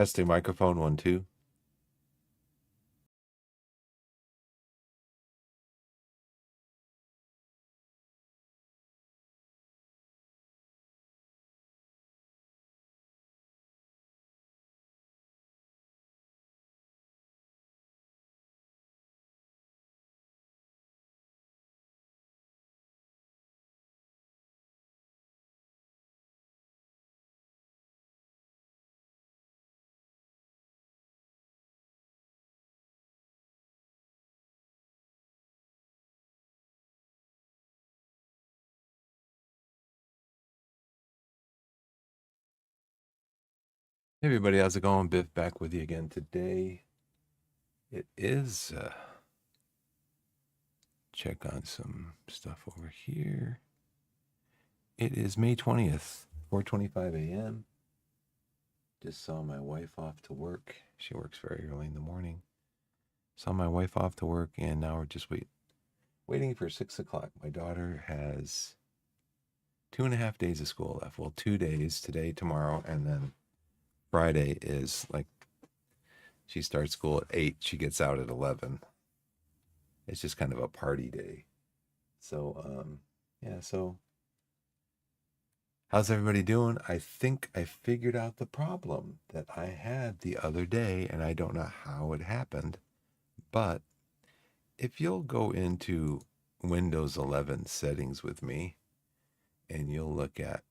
Testing microphone 1, 2. Hey everybody, how's it going? Biff back with you again today. It is check on some stuff over here. It is May 20th, 4:25 a.m. Just saw my wife off to work. She works very early in the morning. Saw my wife off to work, and now we're just waiting for 6 o'clock. My daughter has 2.5 days of school left. Well, 2 days, today, tomorrow, and then Friday is like she starts school at 8. She gets out at 11. It's just kind of a party day. So, yeah, so how's everybody doing? I think I figured out the problem that I had the other day, and I don't know how it happened. But if you'll go into Windows 11 settings with me, and you'll look at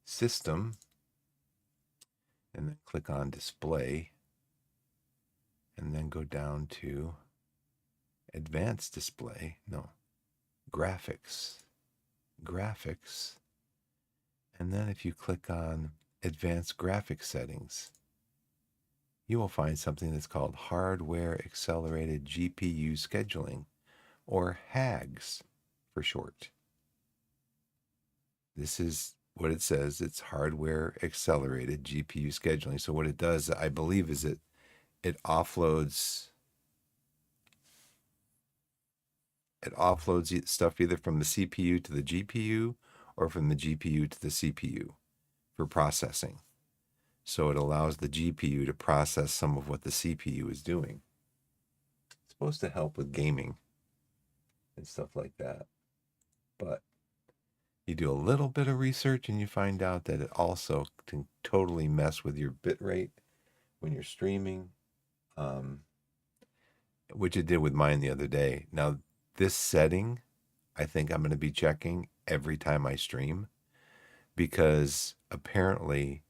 System, and then click on Display, and then go down to Advanced Display. No, Graphics. And then if you click on Advanced Graphics Settings, you will find something that's called Hardware Accelerated GPU Scheduling, or HAGS for short. This is what it says. It's Hardware Accelerated GPU Scheduling. So what it does, I believe, is it offloads stuff either from the CPU to the GPU or from the GPU to the CPU for processing. So it allows the GPU to process some of what the CPU is doing. It's supposed to help with gaming and stuff like that. But you do a little bit of research and you find out that it also can totally mess with your bit rate when you're streaming, which it did with mine the other day. Now, this setting, I think I'm going to be checking every time I stream, because apparently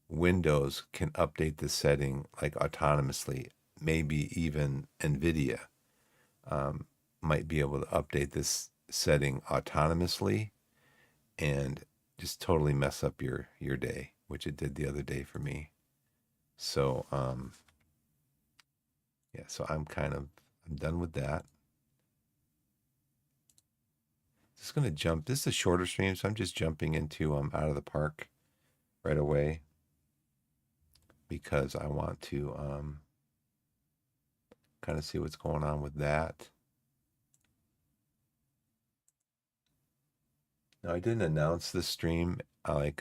Windows can update this setting like autonomously. Maybe even NVIDIA might be able to update this setting autonomously and just totally mess up your day, which it did the other day for me. So yeah, so I'm done with that. Just gonna jump. This is a shorter stream, so I'm just jumping into Out of the Park right away, because I want to kind of see what's going on with that. Now, I didn't announce this stream I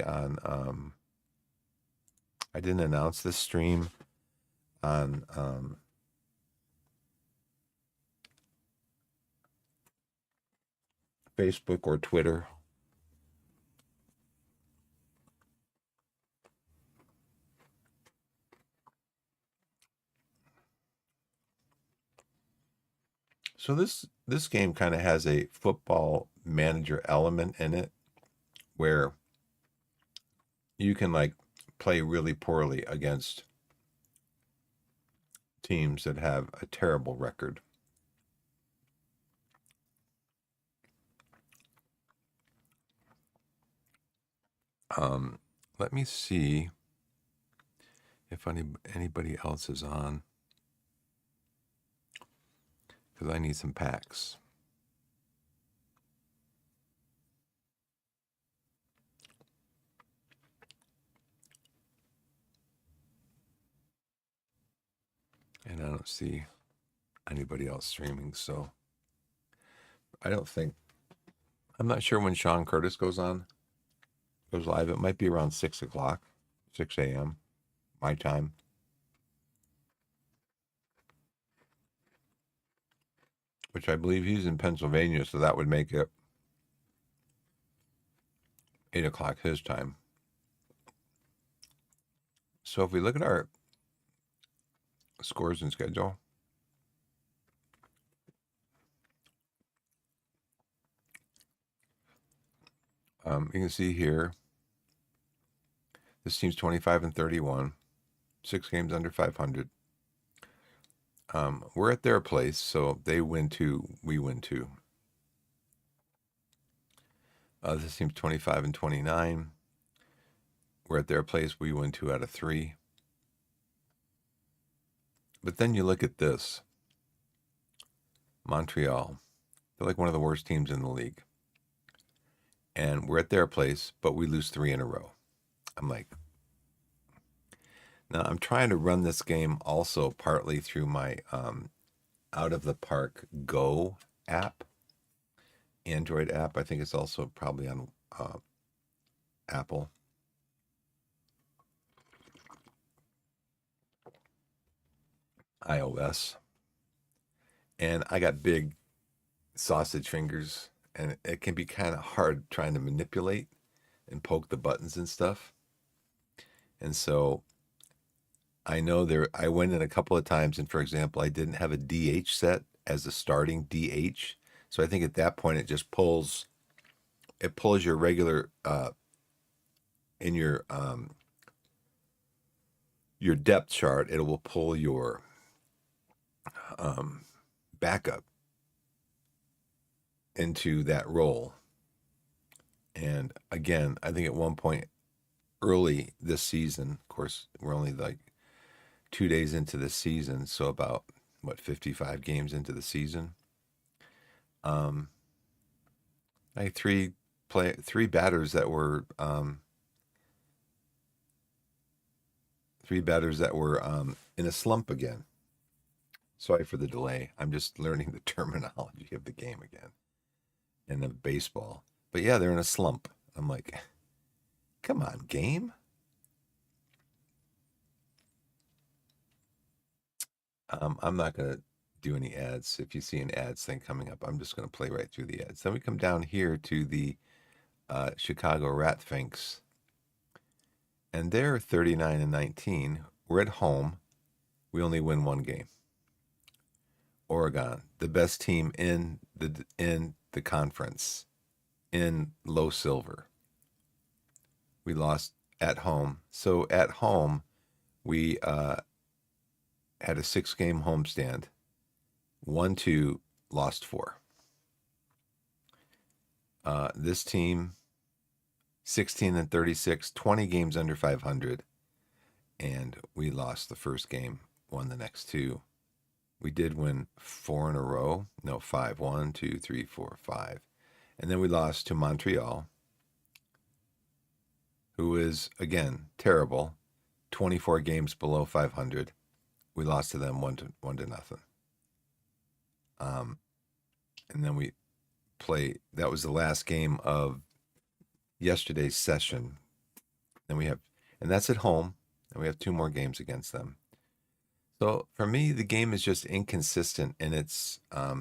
didn't announce this stream on Facebook or Twitter. So this game kind of has a football manager element in it, where you can like play really poorly against teams that have a terrible record. Let me see if anybody else is on, because I need some packs. And I don't see anybody else streaming, so I'm not sure when Sean Curtis goes live. It might be around 6 o'clock. 6 a.m. my time. Which I believe he's in Pennsylvania, so that would make it 8 o'clock his time. So if we look at our scores and schedule, you can see here, this team's 25-31, 6 games under 500. We're at their place, so they win 2, we win 2. This team's 25-29. We're at their place, we win 2 out of 3. But then you look at this. Montreal. They're like one of the worst teams in the league. And we're at their place, but we lose 3 in a row. I'm like, now I'm trying to run this game also partly through my Out of the Park Go app, Android app. I think it's also probably on Apple. iOS. And I got big sausage fingers, and it can be kind of hard trying to manipulate and poke the buttons and stuff. And so I know I went in a couple of times, and for example, I didn't have a DH set as a starting DH. So I think at that point it just pulls your regular in your depth chart, it will pull your backup into that role. And again, I think at one point early this season, of course, we're only like 2 days into the season, so about 55 games into the season. I had three batters that were in a slump again. Sorry for the delay. I'm just learning the terminology of the game again and of baseball. But yeah, they're in a slump. I'm like, come on, game. I'm not going to do any ads. If you see an ads thing coming up, I'm just going to play right through the ads. Then we come down here to the Chicago Ratfinks. And they're 39-19. We're at home. We only win 1 game. Oregon, the best team in the conference, in low silver. We lost at home. So at home, we had a 6-game homestand. Won 2, lost 4. This team, 16-36, 20 games under 500, and we lost the first game, won the next 2. We did win 4 in a row. No, 5. 1, 2, 3, 4, 5. And then we lost to Montreal, who is, again, terrible. 24 games below 500. We lost to them 1-0. And then we play. That was the last game of yesterday's session. And that's at home. And we have 2 more games against them. So for me, the game is just inconsistent, and it's, I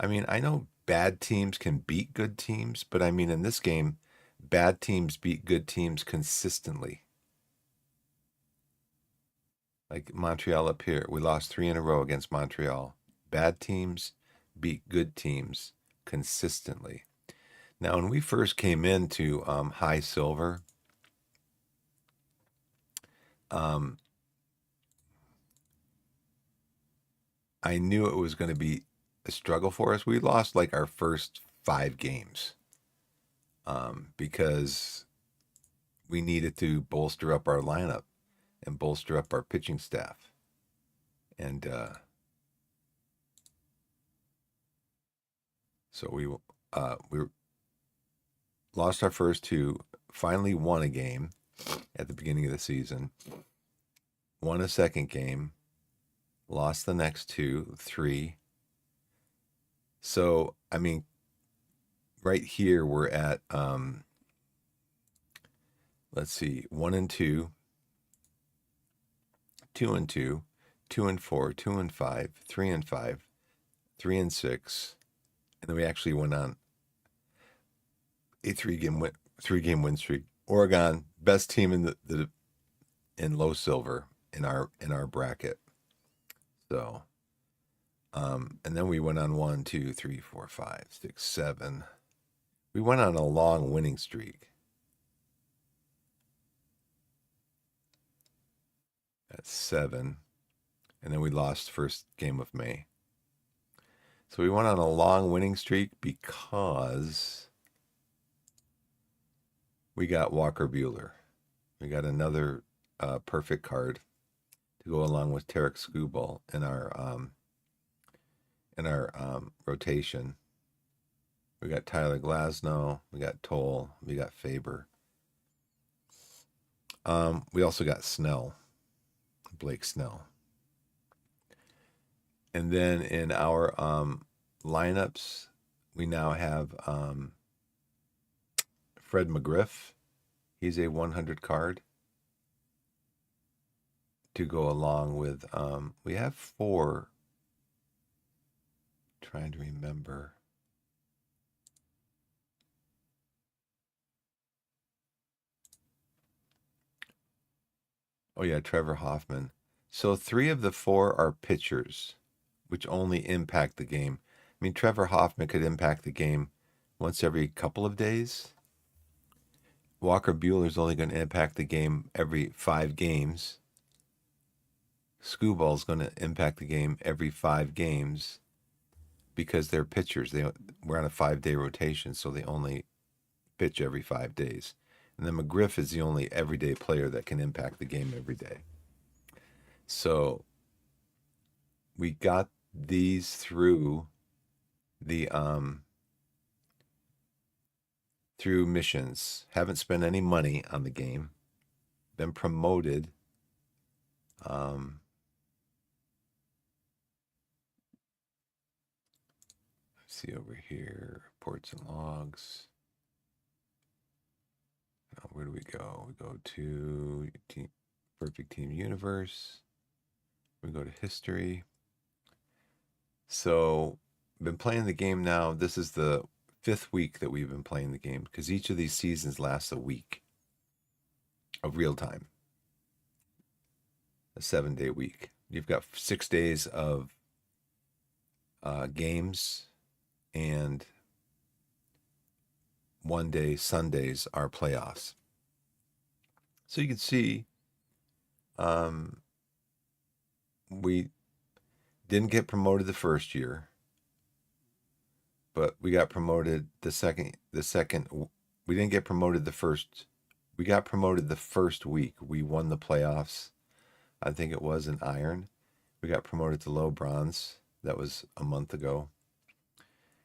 mean, I know bad teams can beat good teams, but I mean, in this game, bad teams beat good teams consistently. Like Montreal up here, we lost 3 in a row against Montreal. Bad teams beat good teams consistently. Now, when we first came into high silver, I knew it was going to be a struggle for us. We lost like our first 5 games because we needed to bolster up our lineup and bolster up our pitching staff. And so we lost our first 2, finally won a game at the beginning of the season, won a second game, lost the next 2, 3. So, I mean, right here we're at let's see, 1 and 2, 2 and 2, 2 and 4, 2 and 5, 3 and 5, 3 and 6, and then we actually went on a three-game win streak. Oregon, best team in low silver in our bracket. So, and then we went on 1, 2, 3, 4, 5, 6, 7. We went on a long winning streak. That's 7. And then we lost first game of May. So we went on a long winning streak because we got Walker Buehler. We got another perfect card to go along with Tarek Skubal in our rotation. We got Tyler Glasnow, we got Toll, we got Faber. We also got Snell, Blake Snell. And then in our lineups, we now have Fred McGriff. He's a 100 card to go along with. We have 4. Trying to remember. Oh yeah, Trevor Hoffman. So 3 of the 4 are pitchers, which only impact the game. I mean, Trevor Hoffman could impact the game once every couple of days. Walker Buehler is only going to impact the game every 5 games. Skubal is going to impact the game every 5 games because they're pitchers. We're on a 5-day rotation, so they only pitch every 5 days. And then McGriff is the only everyday player that can impact the game every day. So we got these through the through missions. Haven't spent any money on the game. Been promoted. Let's see over here, reports and logs. Now, where do we go? We go to Perfect Team Universe. We go to history. So, been playing the game now. This is the 5th week that we've been playing the game because each of these seasons lasts a week of real time. A 7-day week. You've got 6 days of games, and 1 day, Sundays, are playoffs. So you can see we didn't get promoted the first year, but we got promoted the second. We didn't get promoted the first. We got promoted the first week. We won the playoffs. I think it was in Iron. We got promoted to low bronze. That was a month ago.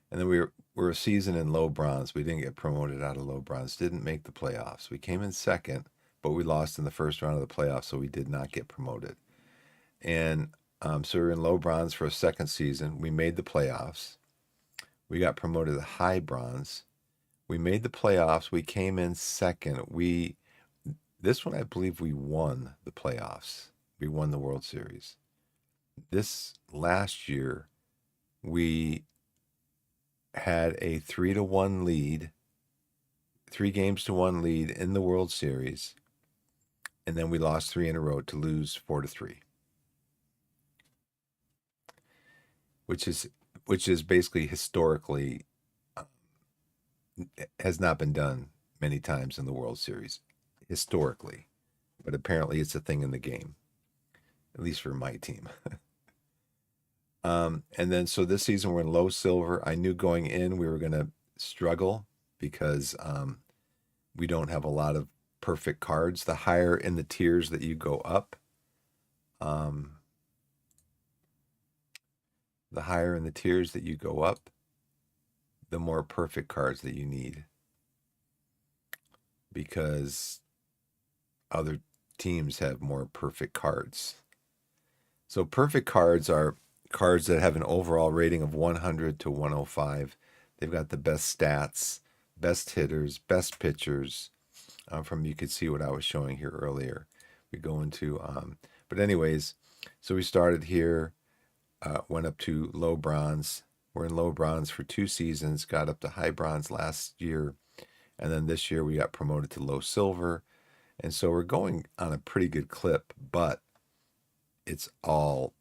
And then we were a season in low bronze. We didn't get promoted out of low bronze. Didn't make the playoffs. We came in second, but we lost in the first round of the playoffs, so we did not get promoted. And so we were in low bronze for a second season. We made the playoffs. We got promoted to high bronze. We made the playoffs. We came in second. This one, I believe we won the playoffs. We won the World Series. This last year, we had a 3-1 lead, 3 games to 1 lead in the World Series. And then we lost 3 in a row to lose 4-3. Which is basically historically has not been done many times in the World Series historically, but apparently it's a thing in the game, at least for my team. And then so this season we're in low silver. I knew going in we were going to struggle because we don't have a lot of perfect cards. The higher in the tiers that you go up, the higher in the tiers that you go up, the more perfect cards that you need, because other teams have more perfect cards. So perfect cards are cards that have an overall rating of 100 to 105. They've got the best stats, best hitters, best pitchers, from you could see what I was showing here earlier. We go into, but anyways, so we started here, went up to low bronze. We're in low bronze for 2 seasons, got up to high bronze last year, and then this year we got promoted to low silver. And so we're going on a pretty good clip, but it's all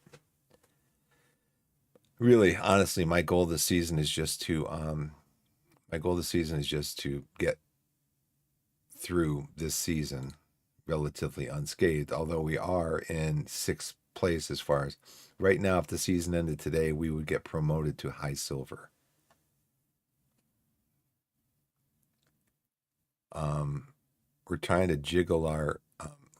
really, honestly, my goal this season is just to get through this season relatively unscathed, although we are in 6th place as far as right now. If the season ended today, we would get promoted to high silver. We're trying to jiggle our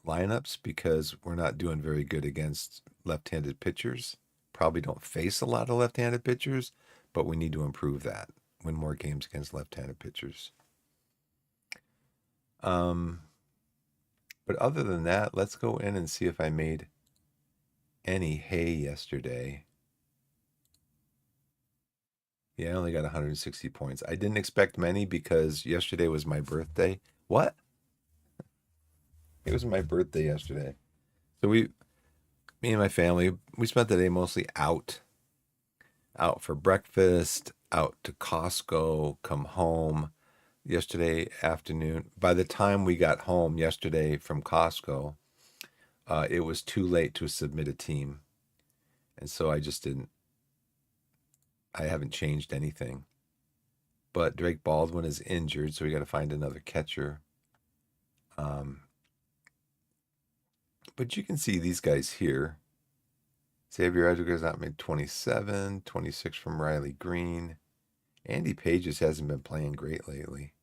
lineups because we're not doing very good against left-handed pitchers. Probably don't face a lot of left-handed pitchers, but we need to improve that. Win more games against left-handed pitchers. But other than that, let's go in and see if I made any hay yesterday. Yeah, I only got 160 points. I didn't expect many because yesterday was my birthday. What? It was my birthday yesterday. So me and my family, we spent the day mostly out for breakfast, out to Costco, come home yesterday afternoon. By the time we got home yesterday from Costco, it was too late to submit a team. And so I haven't changed anything. But Drake Baldwin is injured, so we got to find another catcher. But you can see these guys here. Xavier Edwards not made 27, 26 from Riley Green. Andy Page just hasn't been playing great lately.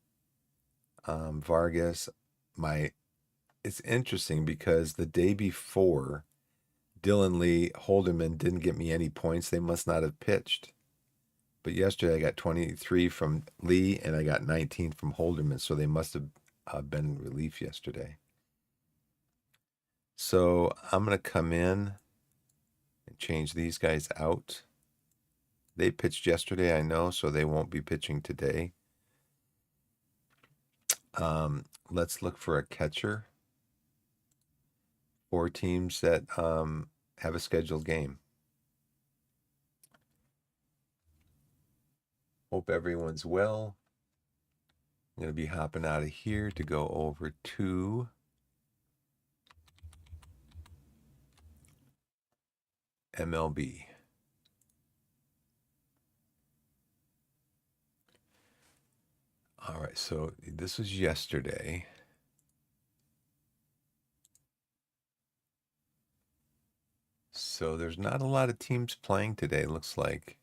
Vargas, it's interesting because the day before, Dylan Lee Holderman didn't get me any points. They must not have pitched. But yesterday I got 23 from Lee and I got 19 from Holderman, so they must have been in relief yesterday. So I'm going to come in and change these guys out. They pitched yesterday, I know, so they won't be pitching today. Let's look for a catcher. 4 teams that have a scheduled game. Hope everyone's well. I'm going to be hopping out of here to go over to MLB. All right, so this was yesterday. So there's not a lot of teams playing today, looks like.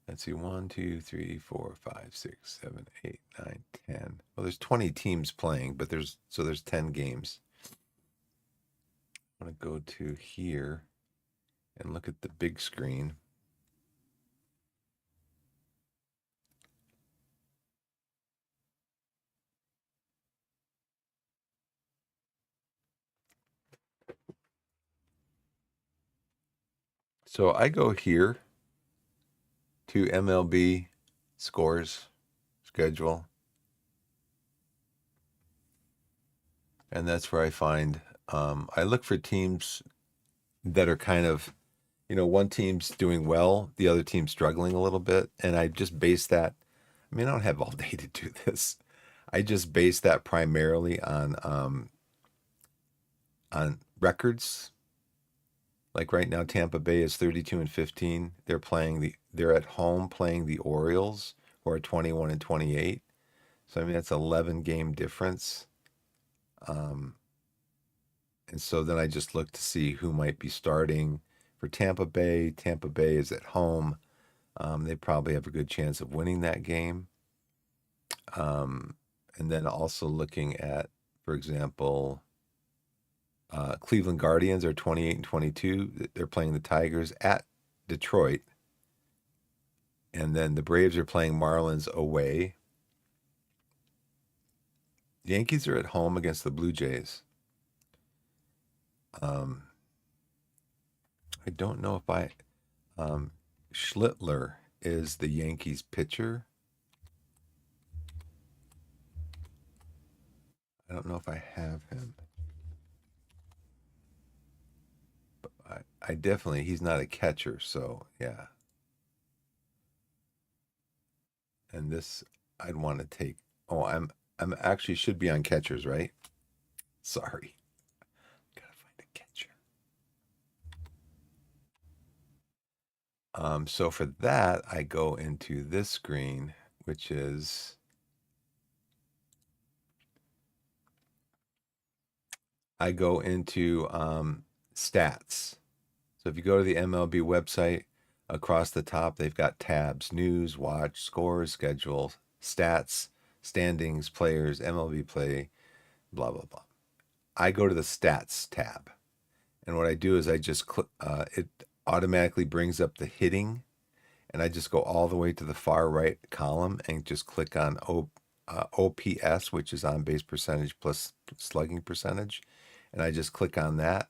Let's see, 1, 2, 3, 4, 5, 6, 7, 8, 9, 10. Well, there's 20 teams playing, but there's 10 games. I'm going to go to here and look at the big screen. So I go here to MLB scores schedule. And that's where I find, I look for teams that are kind of, one team's doing well, the other team's struggling a little bit. And I just base that. I mean, I don't have all day to do this. I just base that primarily on records. Like right now, Tampa Bay is 32-15. They're at home playing the Orioles, who are 21-28. So I mean that's 11 game difference. And so then I just look to see who might be starting for Tampa Bay. Tampa Bay is at home. They probably have a good chance of winning that game. And then also looking at, for example, Cleveland Guardians are 28-22. They're playing the Tigers at Detroit. And then the Braves are playing Marlins away. The Yankees are at home against the Blue Jays. I don't know if Schlittler is the Yankees pitcher. I don't know if I have him. But I definitely, he's not a catcher, so yeah. And this I'd want to take. Oh, I'm actually should be on catchers, right? Sorry. Gotta find a catcher. So for that, I go into this screen, which is I go into stats. So if you go to the MLB website, across the top, they've got tabs: news, watch, scores, schedule, stats, standings, players, MLB play, blah, blah, blah. I go to the stats tab. And what I do is I just click, it automatically brings up the hitting. And I just go all the way to the far right column and just click on OPS, which is on base percentage plus slugging percentage. And I just click on that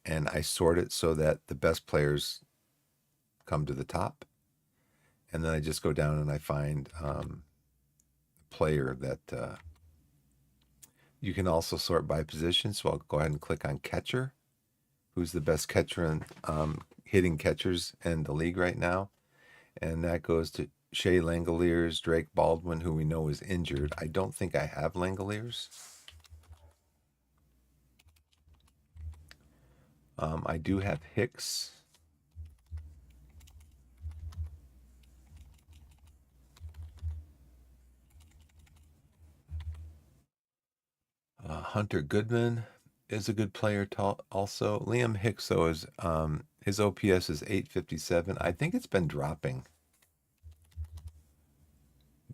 and I sort it so that the best players come to the top. And then I just go down and I find a player that you can also sort by position. So I'll go ahead and click on catcher, who's the best catcher and hitting catchers in the league right now. And that goes to Shea Langoliers, Drake Baldwin, who we know is injured. I don't think I have Langoliers. I do have Hicks. Hunter Goodman is a good player also. Liam Hicks, though, is his OPS is 857. I think it's been dropping,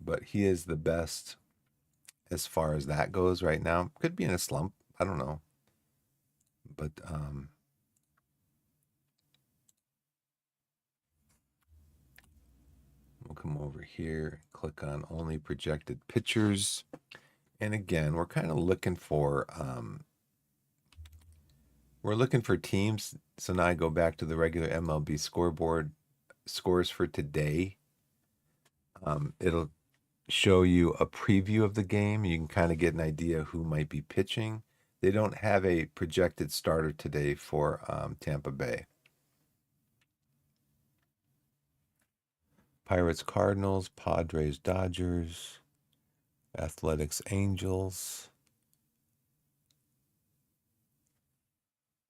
but he is the best as far as that goes right now. Could be in a slump. I don't know. But we'll come over here, click on only projected pitchers. And again, we're kind of looking for teams. So now I go back to the regular MLB scoreboard scores for today. It'll show you a preview of the game. You can kind of get an idea who might be pitching. They don't have a projected starter today for Tampa Bay. Pirates, Cardinals, Padres, Dodgers, Athletics, Angels.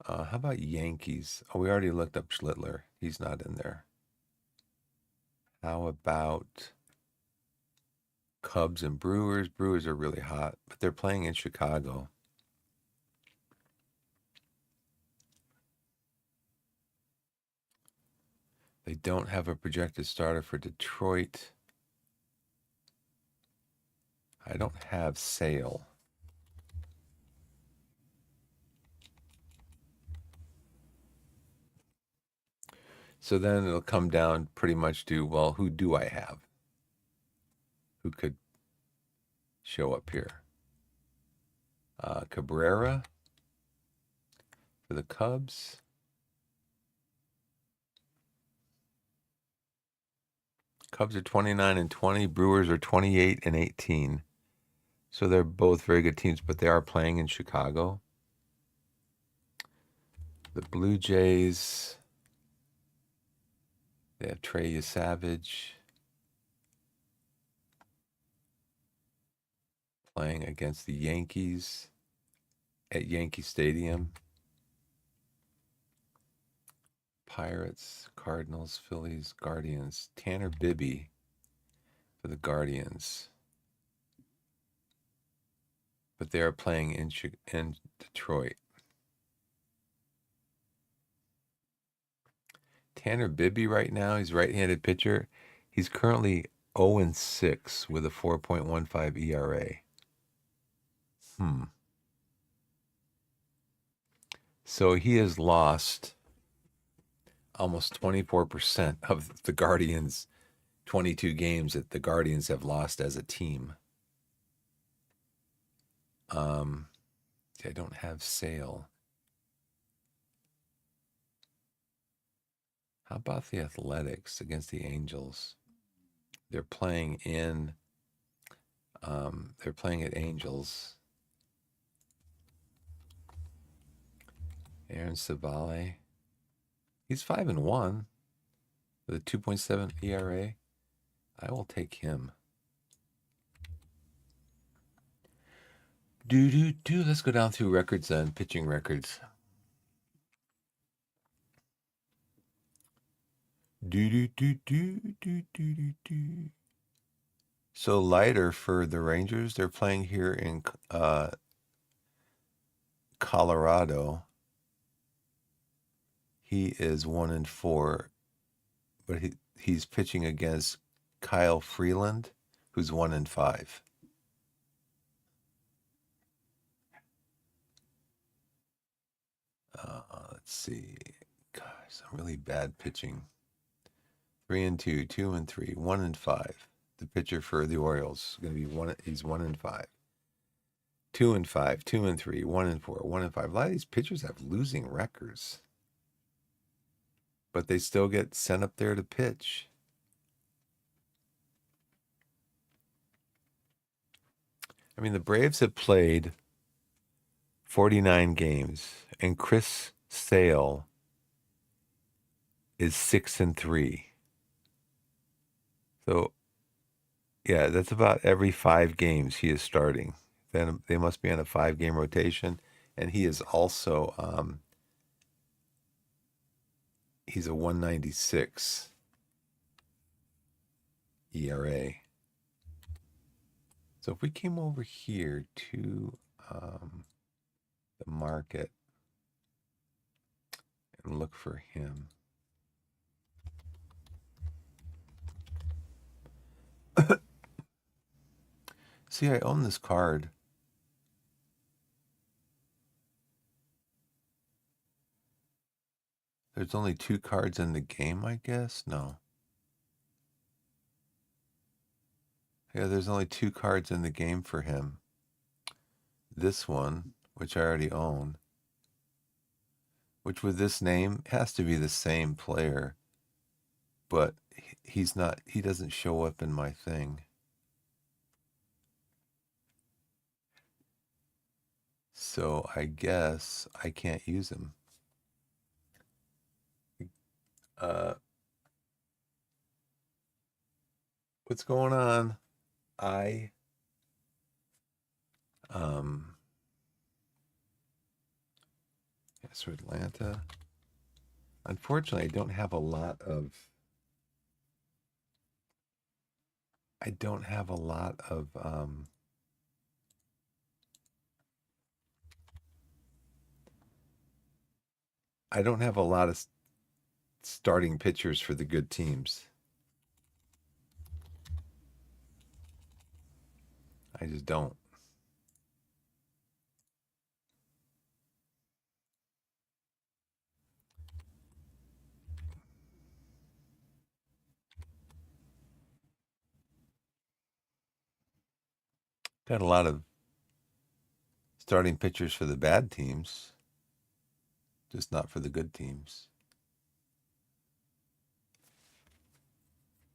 How about Yankees? Oh, we already looked up Schlittler. He's not in there. How about Cubs and Brewers? Brewers are really hot, but they're playing in Chicago. They don't have a projected starter for Detroit. I don't have Sale. So then it'll come down pretty much to, well, who do I have? Who could show up here? Cabrera for the Cubs. Cubs are 29 and 20. Brewers are 28 and 18. So they're both very good teams, but they are playing in Chicago. The Blue Jays, they have Trey Savage playing against the Yankees at Yankee Stadium. Pirates, Cardinals, Phillies, Guardians. Tanner Bibby for the Guardians. But they are playing in Detroit. Tanner Bibby right now, he's right-handed pitcher. He's currently 0-6 with a 4.15 ERA. So he has lost almost 24% of the Guardians' 22 games that the Guardians have lost as a team. I don't have Sale. How about the Athletics against the Angels? They're playing at Angels. Aaron Savale. He's 5-1 with a 2.7 ERA. I will take him. Let's go down through records then, pitching records. So Leiter for the Rangers, they're playing here in Colorado. He is 1-4, but he's pitching against Kyle Freeland, who's 1-5. Let's see. Gosh, some really bad pitching. 3-2, 2-3, 1-5. The pitcher for the Orioles is going to be one. He's 1-5. 2-5, 2-3, 1-4, 1-5. A lot of these pitchers have losing records, but they still get sent up there to pitch. I mean, the Braves have played 49 games, and Chris Sale is 6-3. So, yeah, that's about every 5 games he is starting. Then they must be on a 5-game rotation, and he is also he's a 1.96 ERA. So if we came over here to the market and look for him. See, I own this card. There's only 2 cards in the game, I guess? No. Yeah, there's only 2 cards in the game for him. This one, which I already own, which with this name has to be the same player, but he's not, he doesn't show up in my thing. So I guess I can't use him. What's going on? Yes, for Atlanta. Unfortunately, I don't have a lot of I don't have a lot of starting pitchers for the good teams. I just don't. Got a lot of starting pitchers for the bad teams, just not for the good teams.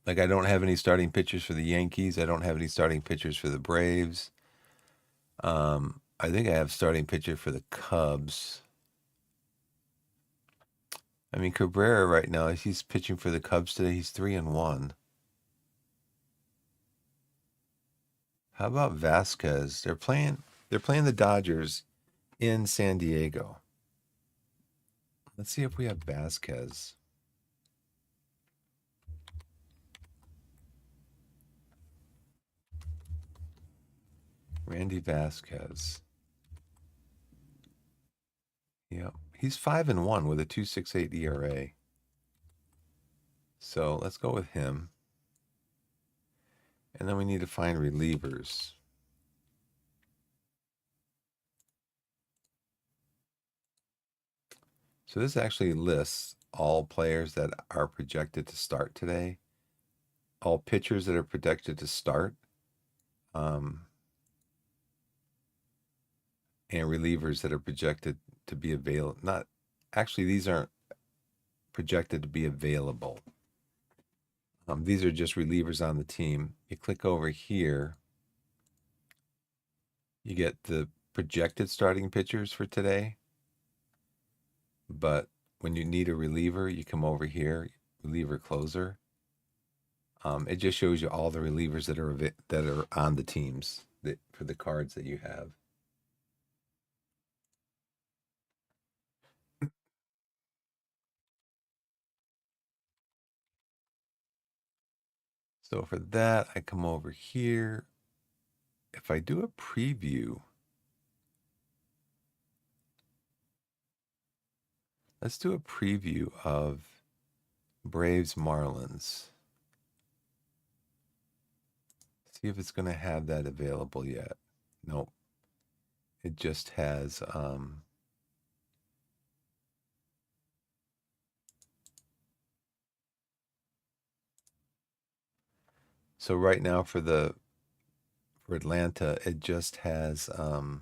Like I don't have any starting pitchers for the Yankees. I don't have any starting pitchers for the Braves. I think I have starting pitcher for the Cubs. I mean, Cabrera right now, he's pitching for the Cubs today. He's 3-1. How about Vasquez? They're playing the Dodgers in San Diego. Let's see if we have Vasquez. Randy Vasquez. Yep. He's 5-1 with a 2.68 ERA. So let's go with him. And then we need to find relievers. So this actually lists all players that are projected to start today, all pitchers that are projected to start, and relievers that are projected to be available. Not actually, these aren't projected to be available. These are just relievers on the team. You click over here, you get the projected starting pitchers for today. but when you need a reliever, you come over here, reliever closer. It just shows you all the relievers that are on the teams for the cards that you have. So for that, I come over here. If I do a preview, let's do a preview of Braves Marlins. See if it's going to have that available yet. Nope. It just has so right now for Atlanta, it just has the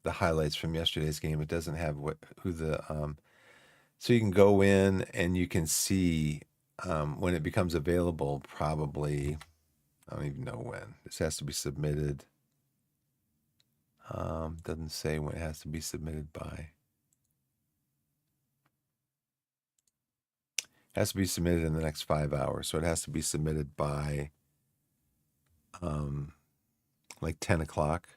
highlights from yesterday's game. It doesn't have who the so you can go in and you can see when it becomes available. Probably, I don't even know when this has to be submitted. Doesn't say when it has to be submitted by. It has to be submitted in the next 5 hours, so it has to be submitted by like 10 o'clock.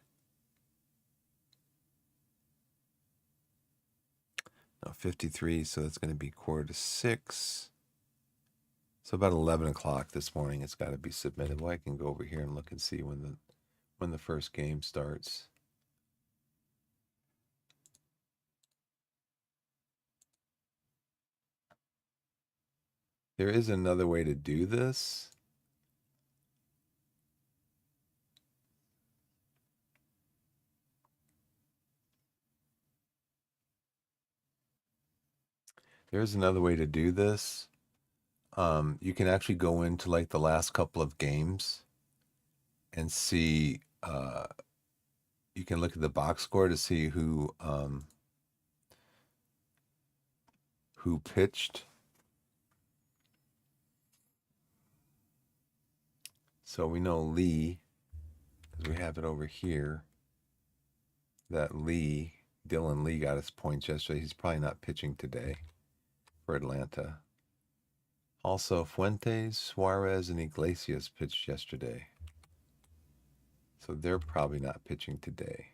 No, 53, so that's going to be 5:45. So about 11 o'clock this morning, it's got to be submitted. Well, I can go over here and look and see when the first game starts. There is another way to do this. There's another way to do this. You can actually go into like the last couple of games and see. You can look at the box score to see who pitched. So we know Lee, because we have it over here, that Dylan Lee got his points yesterday. He's probably not pitching today for Atlanta. Also, Fuentes, Suarez, and Iglesias pitched yesterday. So they're probably not pitching today.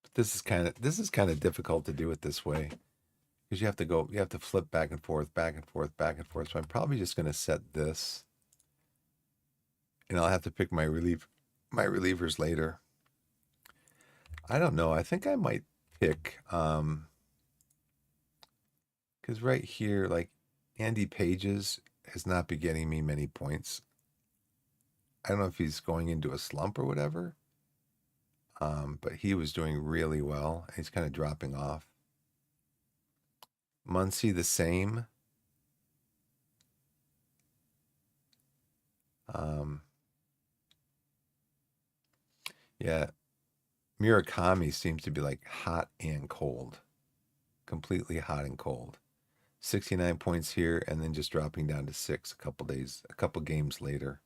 But this is kind of difficult to do it this way because you have to flip back and forth, back and forth, back and forth. So I'm probably just going to set this, and I'll have to pick my relievers later. I don't know. I think I might pick because right here, like Andy Pages has not been getting me many points. I don't know if he's going into a slump or whatever. But he was doing really well. He's kind of dropping off. Muncie the same. Yeah, Murakami seems to be like hot and cold, completely hot and cold. 69 points here, and then just dropping down to 6 a couple games later.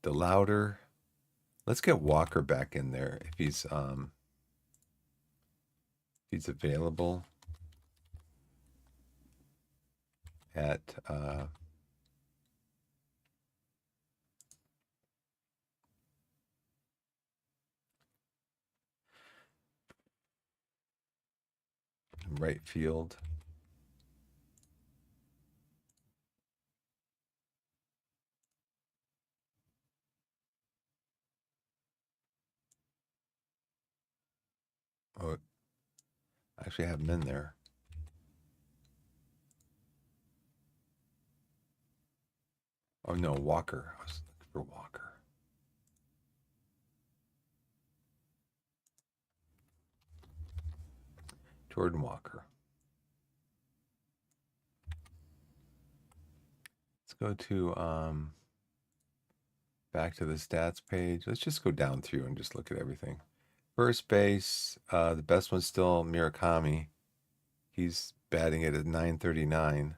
The louder, let's get Walker back in there if he's available at right field. Oh, actually, I have him in there. Oh no, Walker. I was looking for Walker. Jordan Walker. Let's go to back to the stats page. Let's just go down through and just look at everything. First base, the best one's still Murakami. He's batting it at 939.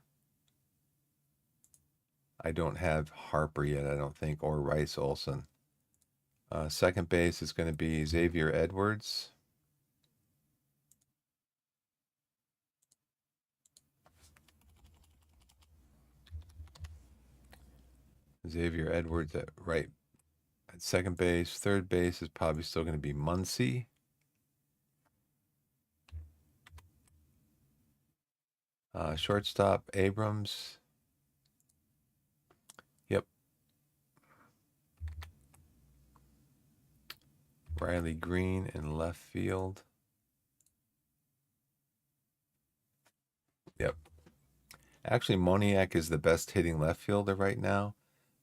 I don't have Harper yet, I don't think, or Rice Olson. Second base is going to be Xavier Edwards. Xavier Edwards at second base. Third base is probably still going to be Muncy. Shortstop Abrams. Yep. Riley Green in left field. Yep. Actually, Moniak is the best hitting left fielder right now,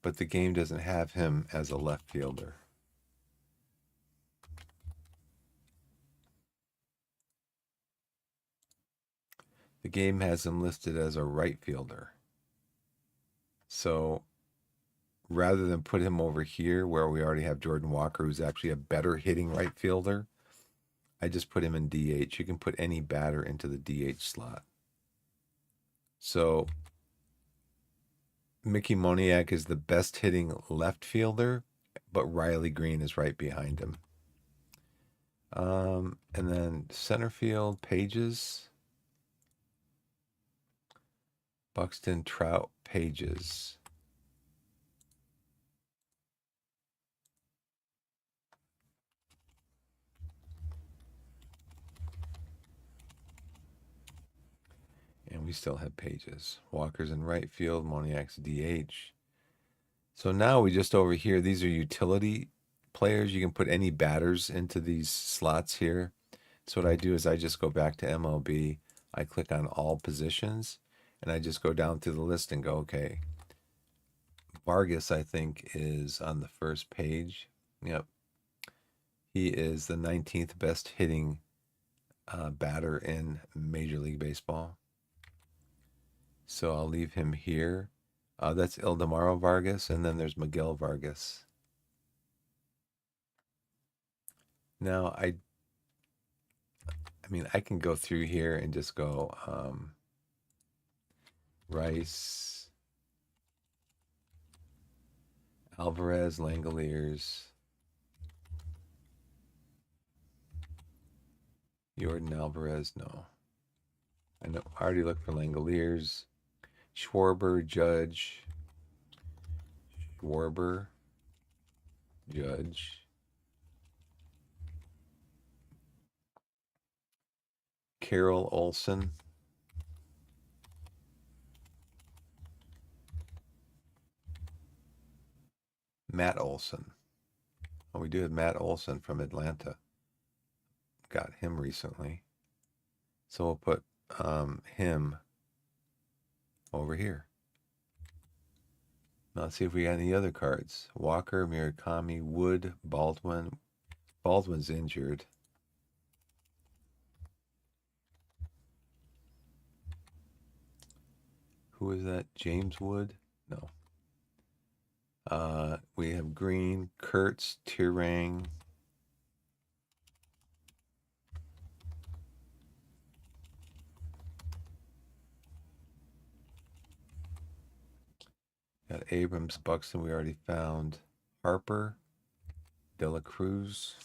but the game doesn't have him as a left fielder. The game has him listed as a right fielder. So rather than put him over here where we already have Jordan Walker, who's actually a better hitting right fielder, I just put him in DH. You can put any batter into the DH slot. So Mickey Moniak is the best hitting left fielder, but Riley Green is right behind him. And then center field, Pages. Buxton, Trout, Pages. And we still have Pages. Walker's in right field, Moniak's DH. So now we just over here, these are utility players. You can put any batters into these slots here. So what I do is I just go back to MLB. I click on all positions, and I just go down through the list and go, okay. Vargas, I think, is on the first page. Yep. He is the 19th best hitting batter in Major League Baseball. So I'll leave him here. That's Ildemaro Vargas, and then there's Miguel Vargas. Now, I mean, I can go through here and just go Rice, Alvarez, Langoliers, Jordan Alvarez, no. I know, I already looked for Langoliers. Schwarber, Judge. Schwarber, Judge. Carroll Olson. Matt Olson. Oh, we do have Matt Olson from Atlanta. Got him recently. So we'll put him over here. Now let's see if we got any other cards. Walker, Murakami, Wood, Baldwin. Baldwin's injured. Who is that? James Wood? No. We have Green, Kurtz, Tirang. Got Abrams, Buxton, we already found. Harper, De La Cruz.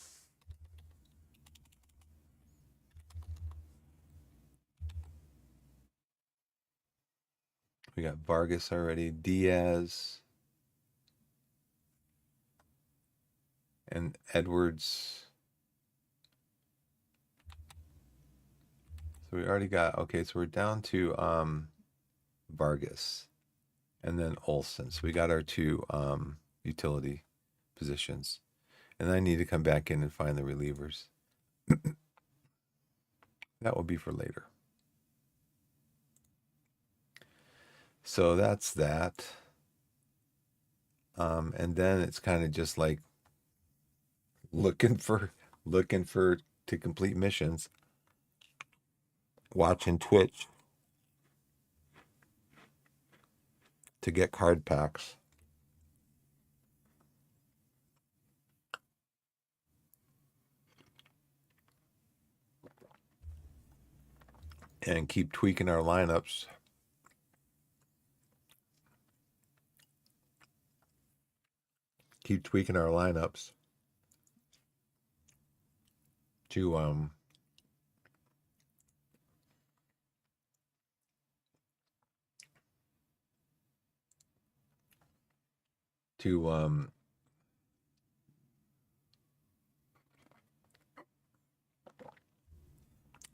We got Vargas already, Diaz. And Edwards. So we already got, okay, so we're down to Vargas and then Olson. So we got our two utility positions. And I need to come back in and find the relievers. That will be for later. So that's that. And then it's kind of just like looking for to complete missions. Watching Twitch to get card packs. And keep tweaking our lineups. Keep tweaking our lineups to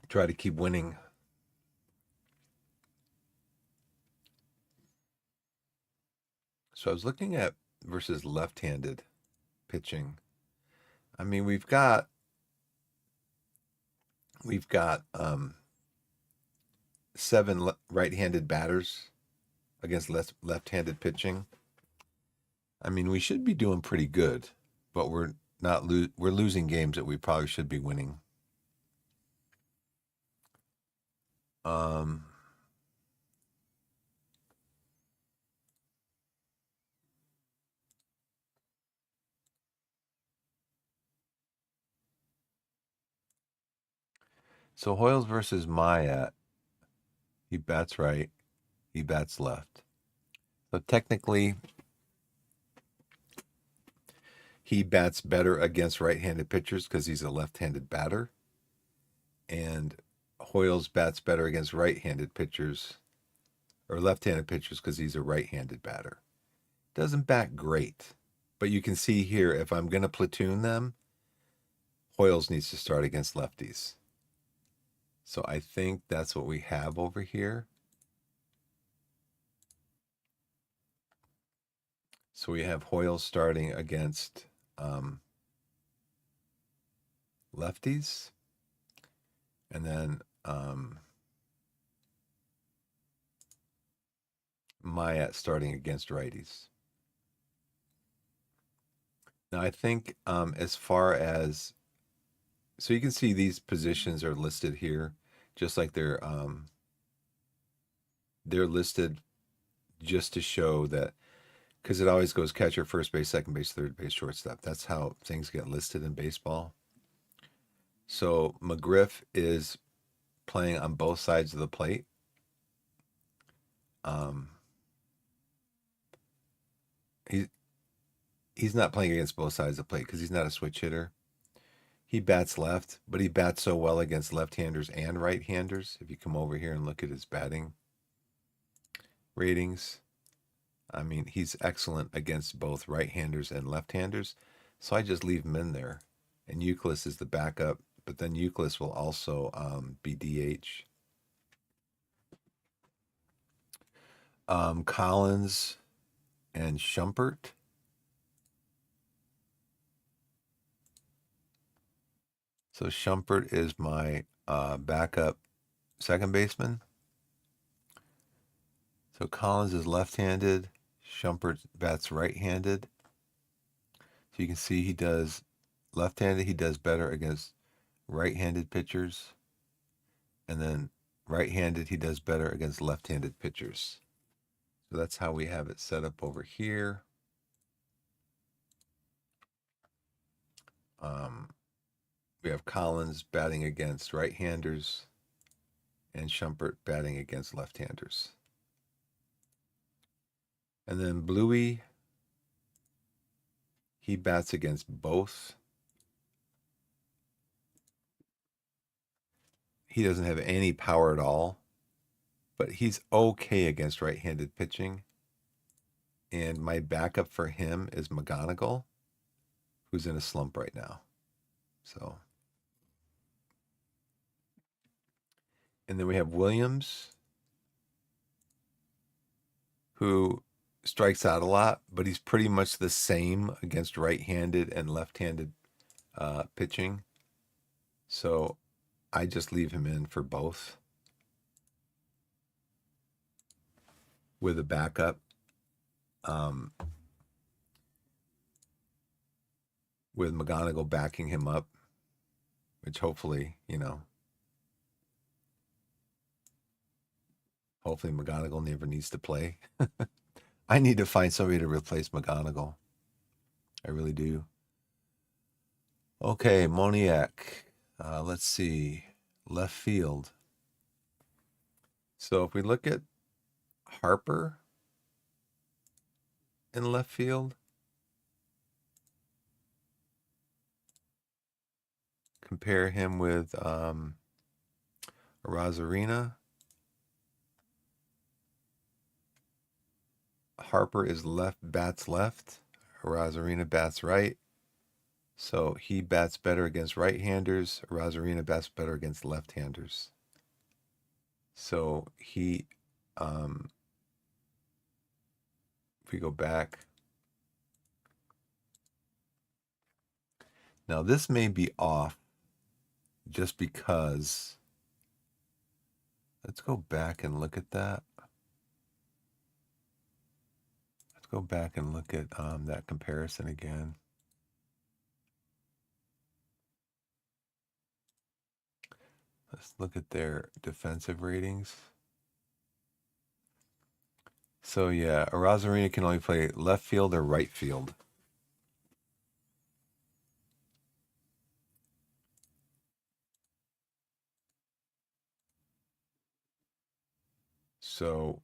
try to keep winning. So I was looking at versus left-handed pitching. I mean, we've got 7 right-handed batters against left-handed pitching. I mean, we should be doing pretty good, but we're not we're losing games that we probably should be winning. So Hoyles versus Myatt. He bats right, he bats left. So technically, he bats better against right-handed pitchers because he's a left-handed batter, and Hoyles bats better against right-handed pitchers or left-handed pitchers because he's a right-handed batter. Doesn't bat great, but you can see here if I'm going to platoon them, Hoyles needs to start against lefties. So I think that's what we have over here. So we have Hoyles starting against lefties, and then Myatt starting against righties. Now I think as far as, so you can see these positions are listed here, just like they're listed just to show that, because it always goes catcher, first base, second base, third base, shortstop. That's how things get listed in baseball. So McGriff is playing on both sides of the plate. He's not playing against both sides of the plate because he's not a switch hitter. He bats left, but he bats so well against left-handers and right-handers. If you come over here and look at his batting ratings, I mean, he's excellent against both right-handers and left-handers. So I just leave him in there. And Euclid is the backup, but then Euclid will also be DH. Collins and Shumpert. So Shumpert is my backup second baseman. So Collins is left-handed. Shumpert bats right-handed. So you can see he does left-handed. He does better against right-handed pitchers. And then right-handed, he does better against left-handed pitchers. So that's how we have it set up over here. We have Collins batting against right-handers and Shumpert batting against left-handers. And then Bluey, he bats against both. He doesn't have any power at all, but he's okay against right-handed pitching. And my backup for him is McGonigal, who's in a slump right now. So, and then we have Williams, who strikes out a lot, but he's pretty much the same against right-handed and left-handed pitching. So I just leave him in for both with a backup. With McGonigal backing him up, which hopefully, hopefully McGonigal never needs to play. I need to find somebody to replace McGonigal. I really do. Okay, Moniak. Let's see. Left field. So if we look at Harper in left field compare him with Arozarena. Harper is bats left. Arozarena bats right. So he bats better against right-handers. Arozarena bats better against left-handers. So he, if we go back. Now this may be off just because, let's go back and look at that. Let's go back and look at that comparison again. Let's look at their defensive ratings. So yeah, Arozarena can only play left field or right field. So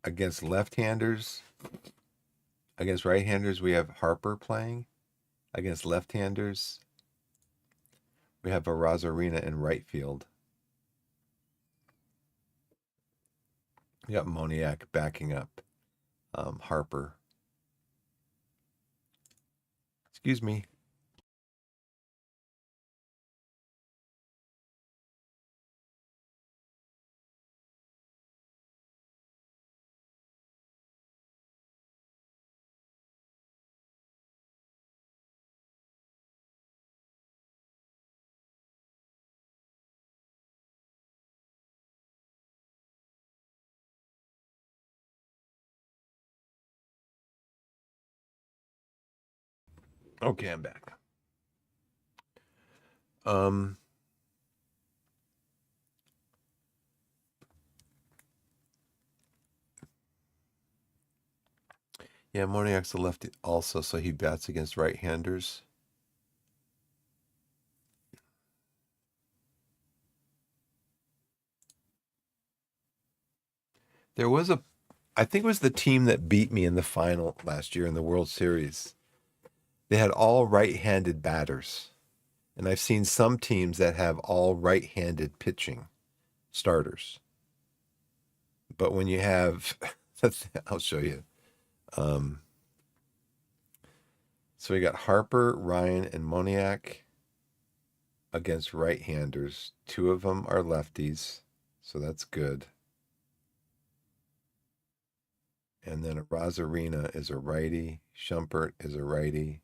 against left-handers, against right-handers, we have Harper playing. Against left-handers, we have Arozarena in right field. We got Moniak backing up Harper. Excuse me. Okay, I'm back. Yeah, Moniak's the lefty also, so he bats against right-handers. There was I think it was the team that beat me in the final last year in the World Series. They had all right-handed batters. And I've seen some teams that have all right-handed pitching starters. But when you have, I'll show you. So we got Harper, Ryan, and Moniak against right-handers. Two of them are lefties, so that's good. And then Arozarena is a righty. Shumpert is a righty.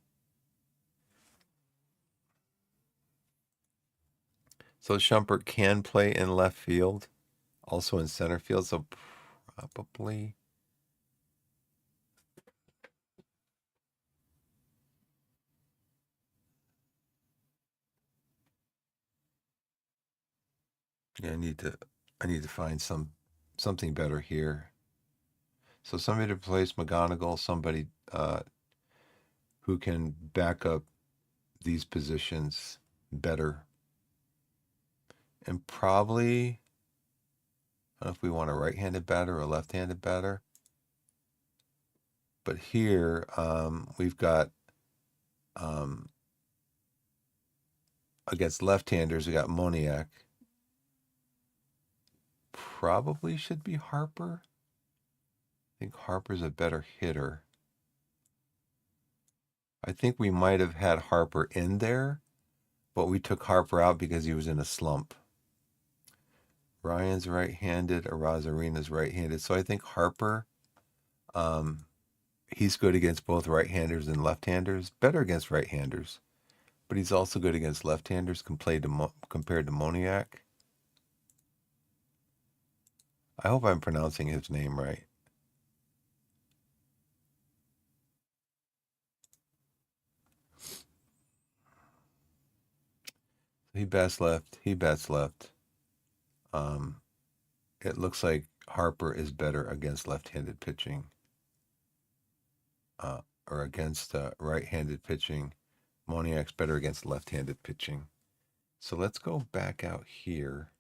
So Shumpert can play in left field, also in center field. So probably. Yeah, I need to find something better here. So somebody to replace McGonagall, somebody who can back up these positions better. And probably, I don't know if we want a right-handed batter or a left-handed batter. But here we've got against left-handers, we got Moniak. Probably should be Harper. I think Harper's a better hitter. I think we might have had Harper in there, but we took Harper out because he was in a slump. Ryan's right-handed, Arozarena's right-handed. So I think Harper, he's good against both right-handers and left-handers. Better against right-handers, but he's also good against left-handers compared to Moniak. I hope I'm pronouncing his name right. He bats left. He bats left. It looks like Harper is better against left-handed pitching, or against right-handed pitching. Moniak's better against left-handed pitching. So let's go back out here.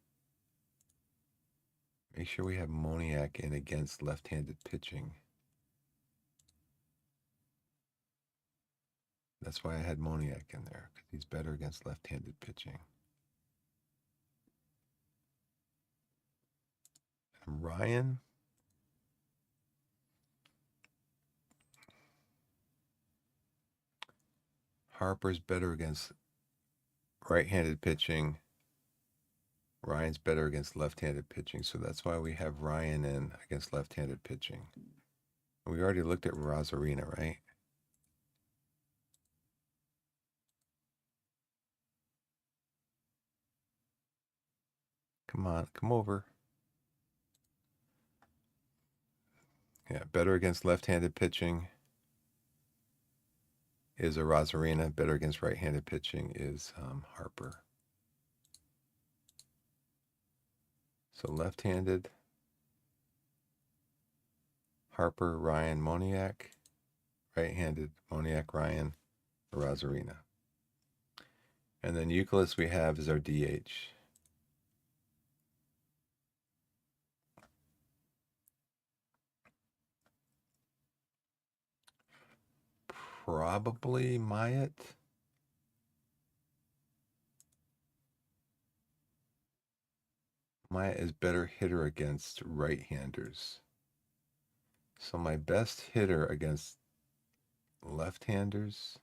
Make sure we have Moniak in against left-handed pitching. That's why I had Moniak in there, because he's better against left-handed pitching. Ryan. Harper's better against right-handed pitching. Ryan's better against left-handed pitching, so that's why we have Ryan in against left-handed pitching. We already looked at Rosarina, right? Come on, come over. Yeah, better against left-handed pitching is a Rosarina. Better against right-handed pitching is Harper. So left-handed, Harper, Ryan, Moniak. Right-handed, Moniak, Ryan, Rosarina. And then Euclid we have is our DH. Probably Myatt. Myatt is better hitter against right-handers. So my best hitter against left-handers,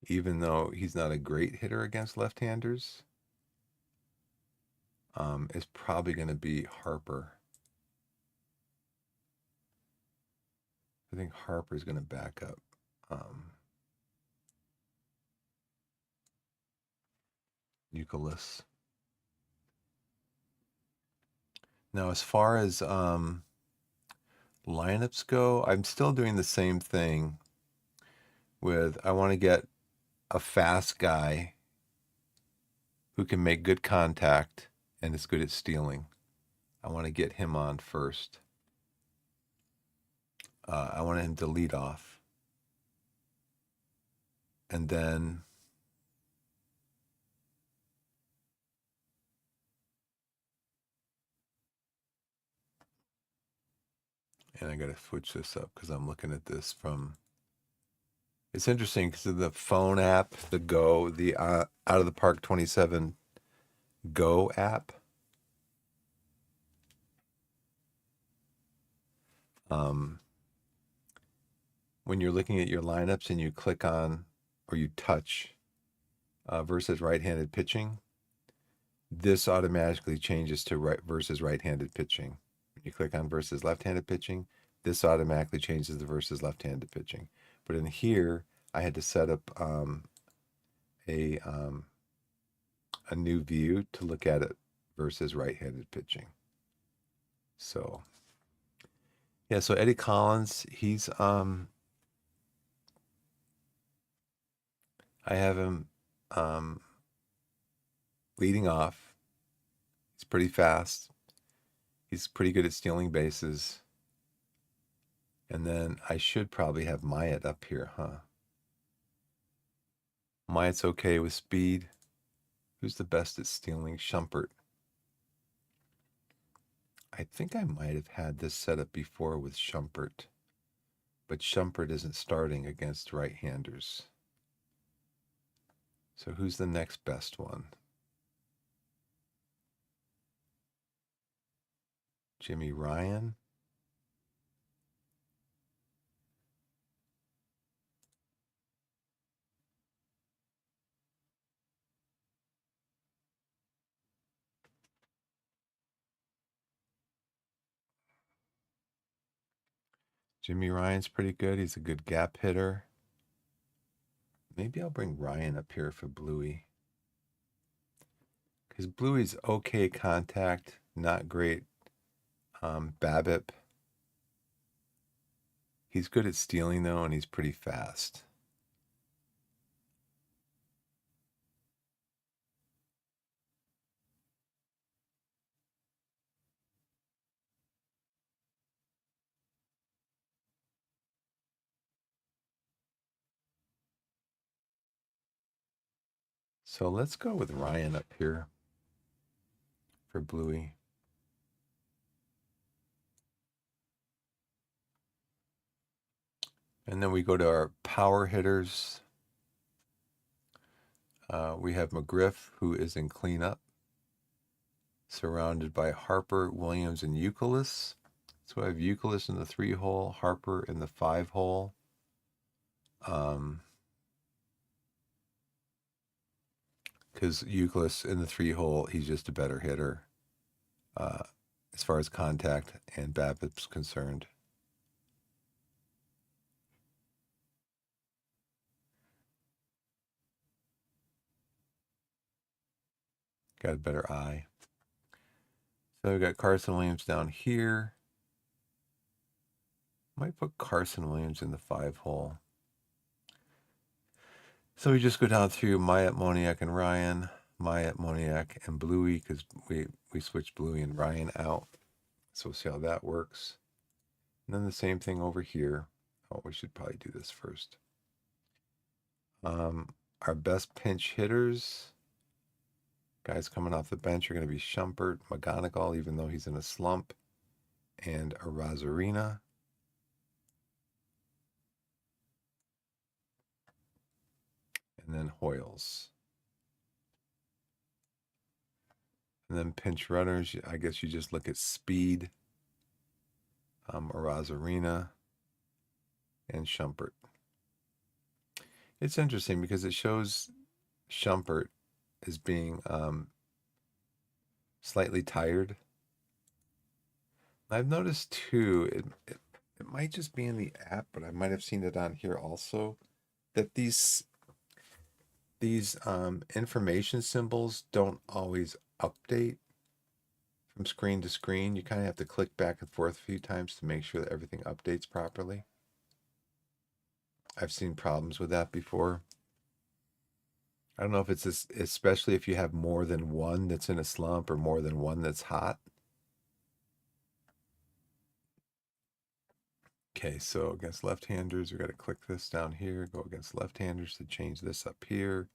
even though he's not a great hitter against left-handers, is probably going to be Harper. I think Harper's going to back up. Euclid. Now, as far as lineups go, I'm still doing the same thing with I want to get a fast guy who can make good contact and is good at stealing. I want to get him on first. I want him to lead off. And then I got to switch this up because I'm looking at this from. It's interesting because of the phone app, the Go, the Out of the Park 27 Go app. When you're looking at your lineups and you click on or you touch versus right-handed pitching, this automatically changes to right versus right-handed pitching. When you click on versus left-handed pitching, this automatically changes to versus left-handed pitching. But in here, I had to set up a new view to look at it versus right-handed pitching. So yeah, so Eddie Collins, he's I have him leading off. He's pretty fast. He's pretty good at stealing bases. And then I should probably have Myatt up here, huh? Myatt's okay with speed. Who's the best at stealing? Shumpert. I think I might have had this set up before with Shumpert, but Shumpert isn't starting against right-handers. So who's the next best one? Jimmy Ryan. Jimmy Ryan's pretty good. He's a good gap hitter. Maybe I'll bring Ryan up here for Bluey. Because Bluey's okay contact, not great BABIP. He's good at stealing, though, and he's pretty fast. So let's go with Ryan up here for Bluey. And then we go to our power hitters. We have McGriff, who is in cleanup. surrounded by Harper, Williams, and Euclid. So I have Euclid in the 3-hole, Harper in the 5-hole. Because Euclid in the 3-hole, he's just a better hitter as far as contact and BABIP's concerned. Got a better eye. So we've got Carson Williams down here. Might put Carson Williams in the 5-hole. So we just go down through Myatt, Moniak, and Ryan. Myatt, Moniak, and Bluey, because we switched Bluey and Ryan out. So we'll see how that works. And then the same thing over here. Oh, we should probably do this first. Our best pinch hitters, guys coming off the bench, are going to be Shumpert, McGonigal, even though he's in a slump, and Arozarena. And then Hoyles. And then pinch runners, I guess you just look at speed, Arozarena, and Shumpert. It's interesting because it shows Shumpert as being slightly tired. I've noticed too, it might just be in the app, but I might have seen it on here also, that these information symbols don't always update from screen to screen. You kind of have to click back and forth a few times to make sure that everything updates properly. I've seen problems with that before. I don't know if it's this, especially if you have more than one that's in a slump or more than one that's hot. Okay, so against left-handers, we got to click this down here, go against left-handers to change this up here.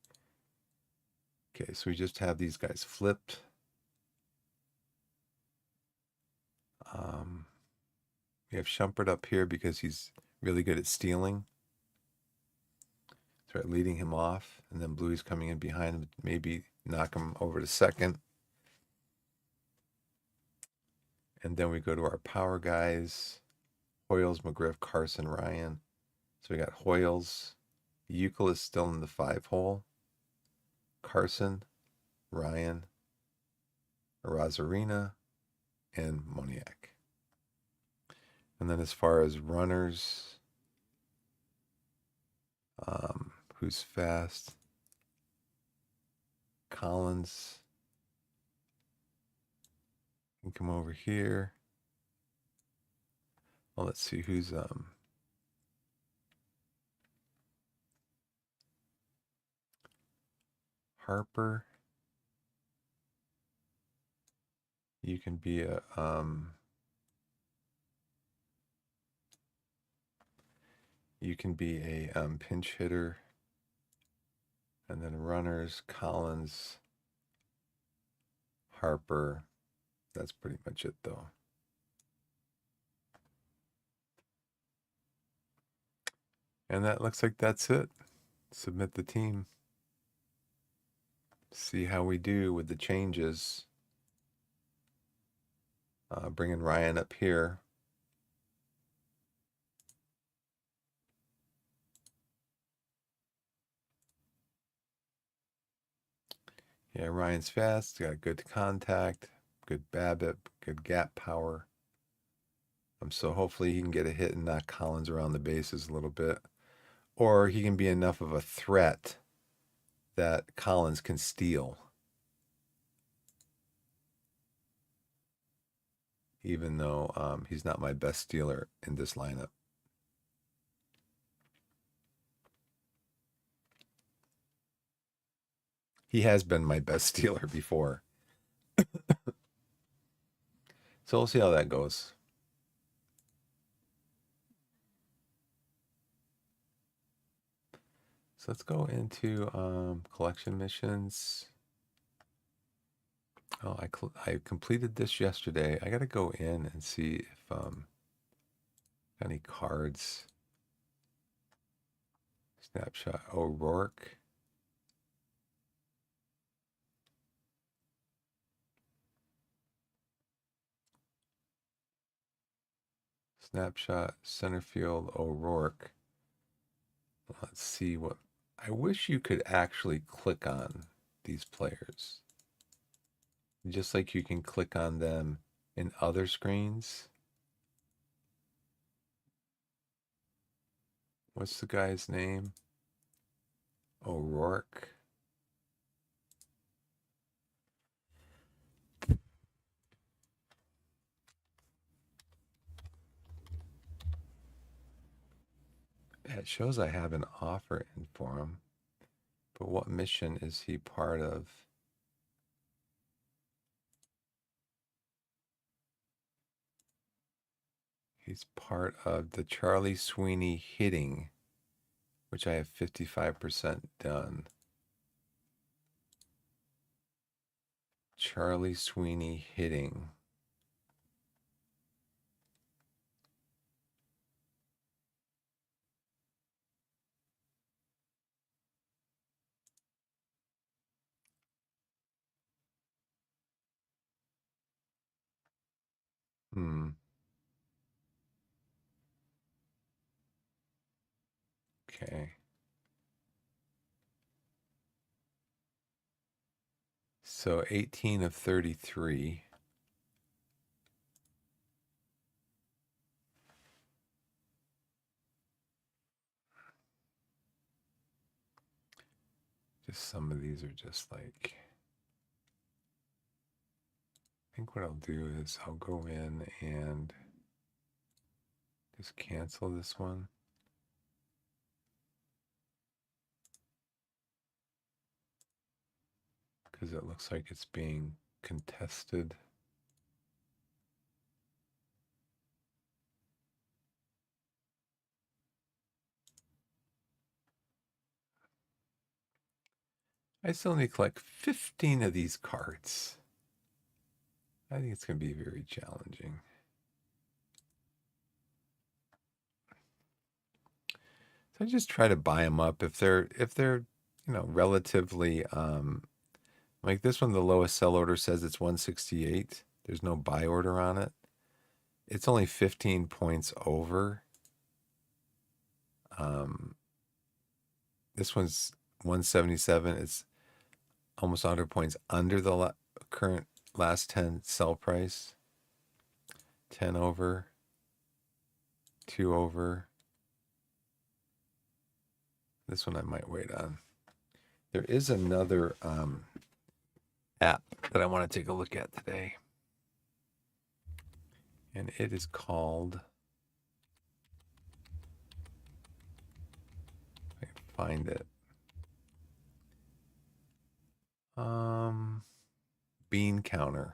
Okay, so we just have these guys flipped. We have Shumpert up here because he's really good at stealing. Start leading him off, and then Bluey's coming in behind him, maybe knock him over to second. And then we go to our power guys, Hoyles, McGriff, Carson, Ryan. So we got Hoyles. Euclid is still in the 5-hole. Carson, Ryan, Arozarena, and Moniak. And then as far as runners, who's fast? Collins can come over here. Well, let's see who's Harper. You can be a pinch hitter. And then runners, Collins, Harper. That's pretty much it, though. And that looks like that's it. Submit the team. See how we do with the changes. Bringing Ryan up here. Yeah, Ryan's fast, got good contact, good BABIP, good gap power. So hopefully he can get a hit and knock Collins around the bases a little bit. Or he can be enough of a threat that Collins can steal. Even though he's not my best stealer in this lineup. He has been my best stealer before. So we'll see how that goes. So let's go into collection missions. Oh, I completed this yesterday. I got to go in and see if any cards. Snapshot O'Rourke. Snapshot, center field, O'Rourke. Let's see what. I wish you could actually click on these players. Just like you can click on them in other screens. What's the guy's name? O'Rourke. It shows I have an offer in for him. But what mission is he part of? He's part of the Charlie Sweeney hitting, which I have 55% done. Charlie Sweeney hitting. Okay. So 18 of 33. Just some of these are just like, I think what I'll do is I'll go in and just cancel this one. Because it looks like it's being contested. I still need to collect 15 of these cards. I think it's going to be very challenging. So I just try to buy them up if they're relatively like this one. The lowest sell order says it's 168. There's no buy order on it. It's only 15 points over. This one's 177. It's almost 100 points under the current last 10 sell price. 10 over, 2 over. This one I might wait on. There is another app that I want to take a look at today. And it is called, I can find it. Bean Counter.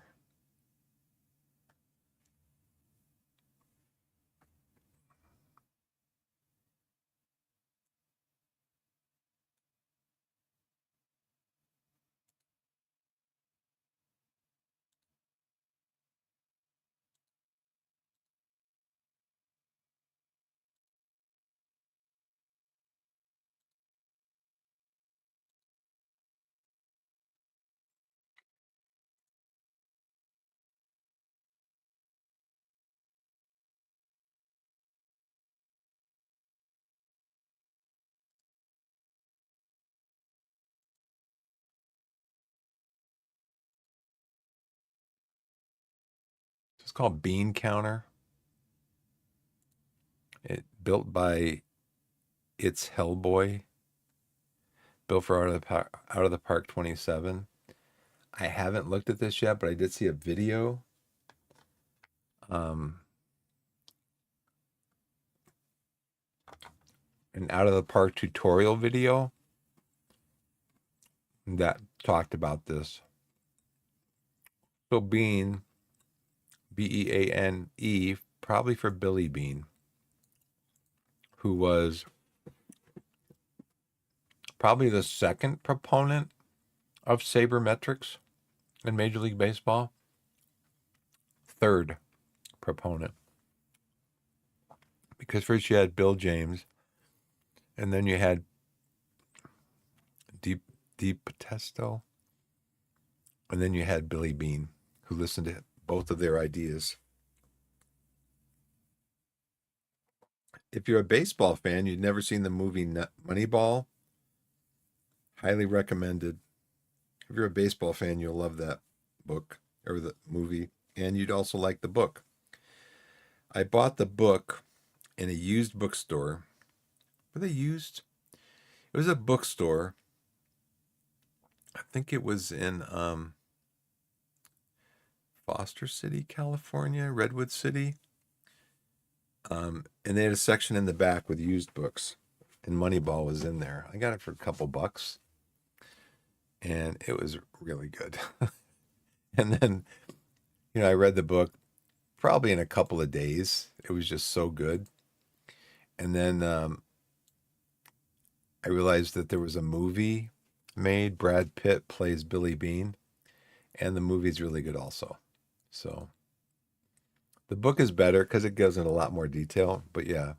It's called Bean Counter. It built by It's Hellboy. Built for Out of the Park 27. I haven't looked at this yet, but I did see a video. An Out of the Park tutorial video that talked about this. So Bean, Beane, probably for Billy Beane, who was probably the second proponent of sabermetrics in Major League Baseball. Third proponent. Because first you had Bill James, and then you had Deep Testo, and then you had Billy Beane, who listened to both of their ideas. If you're a baseball fan, you've never seen the movie Moneyball, highly recommended. If you're a baseball fan, you'll love that book or the movie, and you'd also like the book. I bought the book in a used bookstore. Were they used? It was a bookstore. I think it was in Foster City, California, Redwood City. And they had a section in the back with used books, and Moneyball was in there. I got it for a couple bucks, and it was really good. And then, I read the book probably in a couple of days. It was just so good. And then I realized that there was a movie made. Brad Pitt plays Billy Bean, and the movie's really good also. So the book is better because it goes in a lot more detail. But yeah,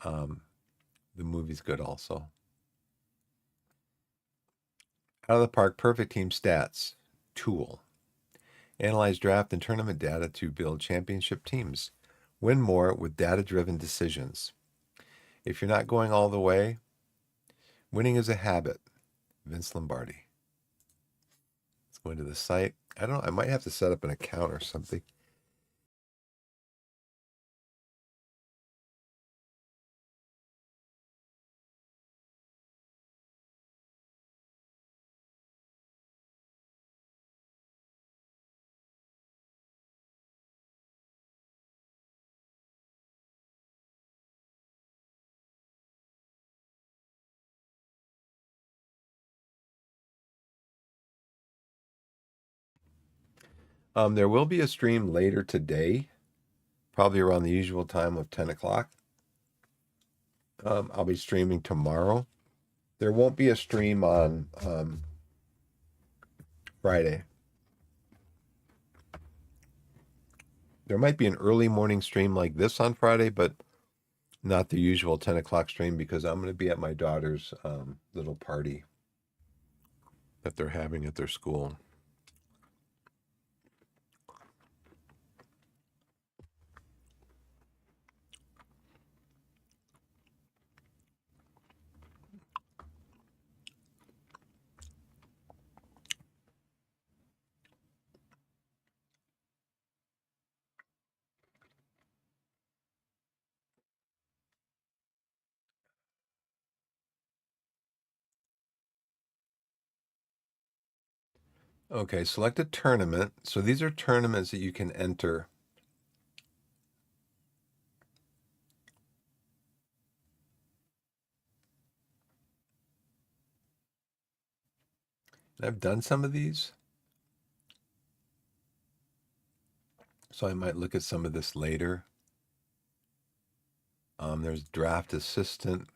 the movie's good also. Out of the park, perfect team stats tool. Analyze draft and tournament data to build championship teams. Win more with data-driven decisions. If you're not going all the way, winning is a habit. Vince Lombardi. Let's go into the site. I don't know. I might have to set up an account or something. There will be a stream later today, probably around the usual time of 10 o'clock. I'll be streaming tomorrow. There won't be a stream on Friday. There might be an early morning stream like this on Friday, but not the usual 10 o'clock stream because I'm going to be at my daughter's little party that they're having at their school. Okay, select a tournament. So these are tournaments that you can enter. I've done some of these, so I might look at some of this later. There's Draft Assistant,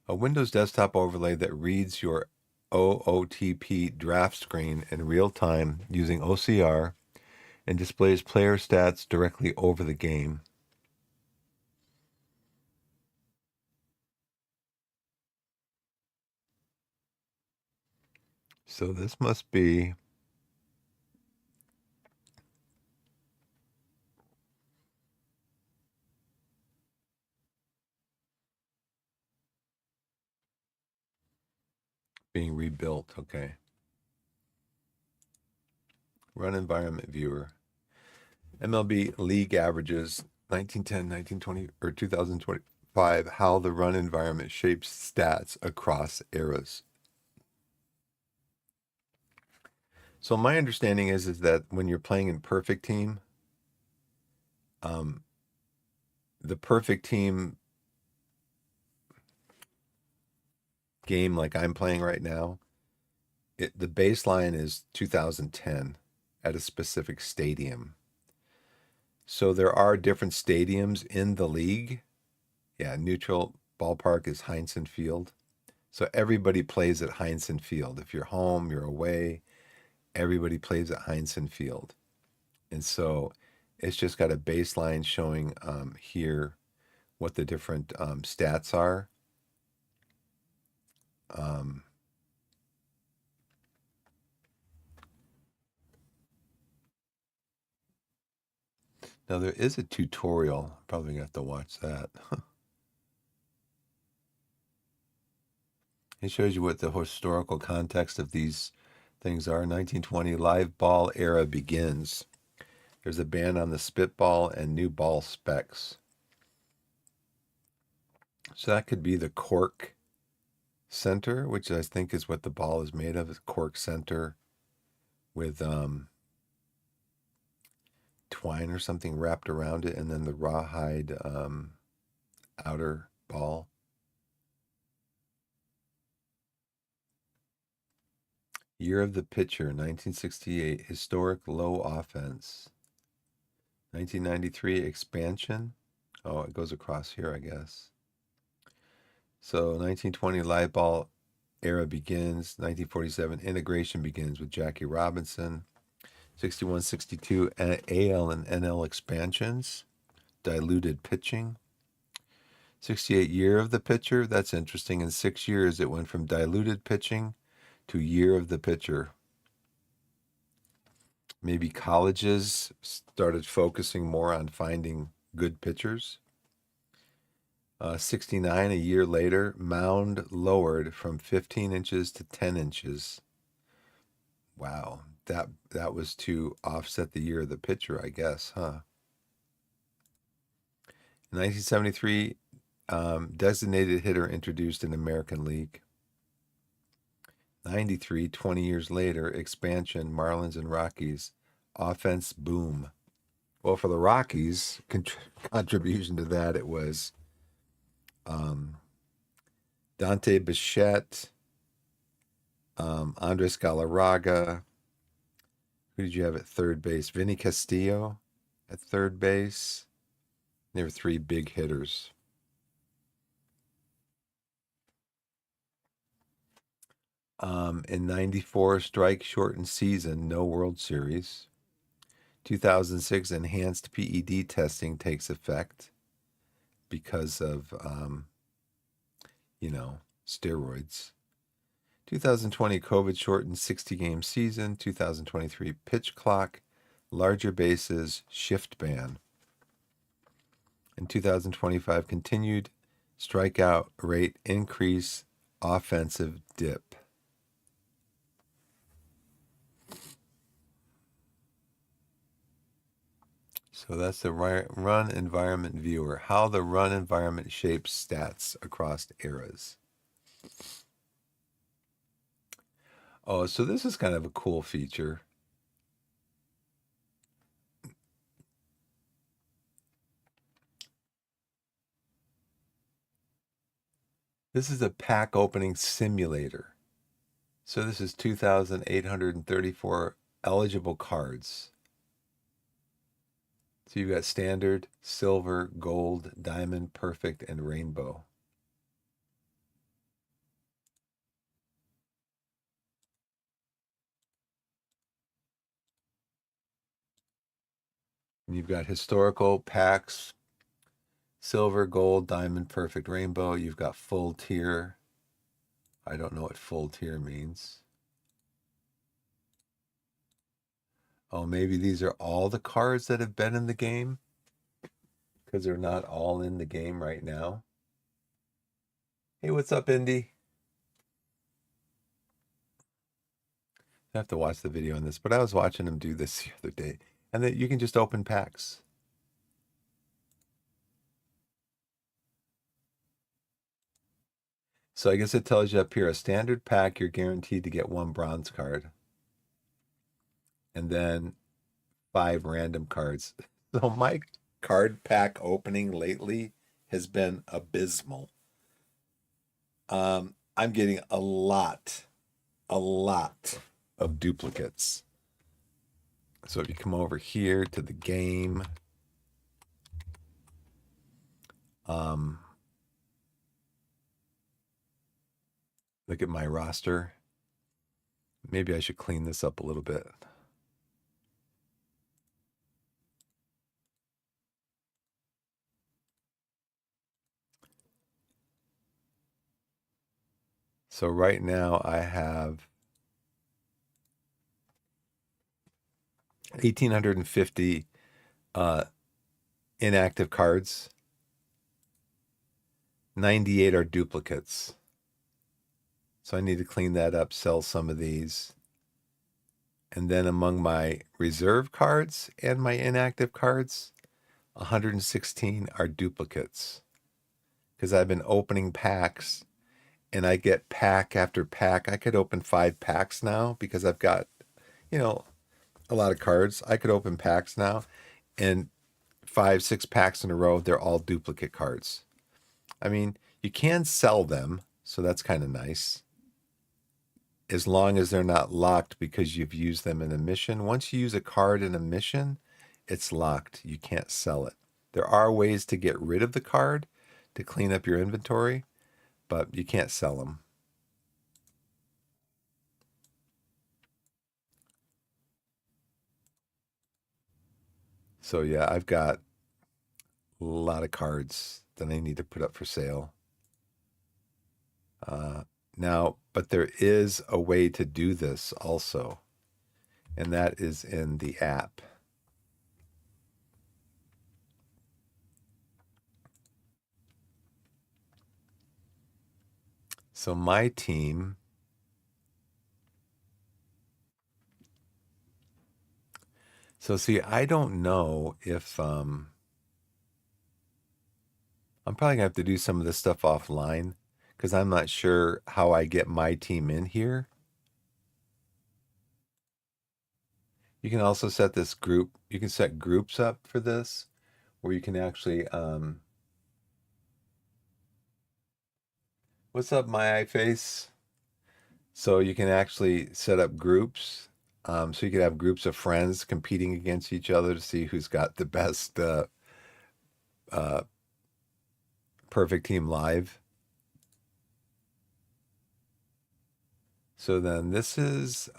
a Windows desktop overlay that reads your OOTP draft screen in real time using OCR and displays player stats directly over the game. So this must be being rebuilt. Okay. Run environment viewer. MLB league averages 1910, 1920, or 2025. How the run environment shapes stats across eras. So my understanding is that when you're playing in perfect team, the perfect team game like I'm playing right now, the baseline is 2010 at a specific stadium. So there are different stadiums in the league. Yeah, neutral ballpark is Heinsohn Field. So everybody plays at Heinsohn Field. If you're home, you're away, everybody plays at Heinsohn Field. And so it's just got a baseline showing here what the different stats are. Now there is a tutorial. Probably gonna have to watch that. It shows you what the historical context of these things are. 1920 live ball era begins. There's a ban on the spitball and new ball specs. So that could be the cork center, which I think is what the ball is made of, is cork center with twine or something wrapped around it, and then the rawhide outer ball. Year of the pitcher, 1968, historic low offense. 1993, expansion. Oh, it goes across here, I guess. So 1920, live ball era begins. 1947, integration begins with Jackie Robinson. 61, 62, AL and NL expansions. Diluted pitching. 68, year of the pitcher. That's interesting. In 6 years, it went from diluted pitching to year of the pitcher. Maybe colleges started focusing more on finding good pitchers. 69, a year later, mound lowered from 15 inches to 10 inches. Wow, that was to offset the year of the pitcher, I guess, huh? In 1973, designated hitter introduced in American League. 93, 20 years later, expansion, Marlins and Rockies, offense boom. Well, for the Rockies, contribution to that, it was Dante Bichette, Andres Galarraga. Who did you have at third base? Vinny Castillo at third base. There were 3 big hitters. In 94, strike shortened season, no World Series. 2006, enhanced PED testing takes effect because of, steroids. 2020, COVID shortened 60-game season. 2023, pitch clock, larger bases, shift ban. In 2025, continued strikeout rate increase, offensive dip. So that's the run environment viewer, how the run environment shapes stats across eras. Oh, so this is kind of a cool feature. This is a pack opening simulator. So this is 2,834 eligible cards. So you've got standard, silver, gold, diamond, perfect, and rainbow. And you've got historical packs, silver, gold, diamond, perfect, rainbow. You've got full tier. I don't know what full tier means. Oh, maybe these are all the cards that have been in the game because they're not all in the game right now. Hey, what's up, Indy? I have to watch the video on this, but I was watching him do this the other day, and that you can just open packs. So I guess it tells you up here, a standard pack, you're guaranteed to get 1 bronze card. And then 5 random cards. So my card pack opening lately has been abysmal. I'm getting a lot of duplicates. So if you come over here to the game, look at my roster. Maybe I should clean this up a little bit. So right now I have 1,850 inactive cards. 98 are duplicates. So I need to clean that up, sell some of these. And then among my reserve cards and my inactive cards, 116 are duplicates. Because I've been opening packs and I get pack after pack. I could open 5 packs now because I've got, you know, a lot of cards. I could open packs now, and 5, 6 packs in a row, they're all duplicate cards. I mean, you can sell them, so that's kind of nice. As long as they're not locked because you've used them in a mission. Once you use a card in a mission, it's locked. You can't sell it. There are ways to get rid of the card to clean up your inventory, but you can't sell them. So yeah, I've got a lot of cards that I need to put up for sale. Now, but there is a way to do this also, and that is in the app. So my team, so see, I don't know if I'm probably gonna have to do some of this stuff offline because I'm not sure how I get my team in here. You can also set this group, you can set groups up for this where you can actually, what's up, my iFace? So you can actually set up groups. So you could have groups of friends competing against each other to see who's got the best uh, perfect team live. So then this is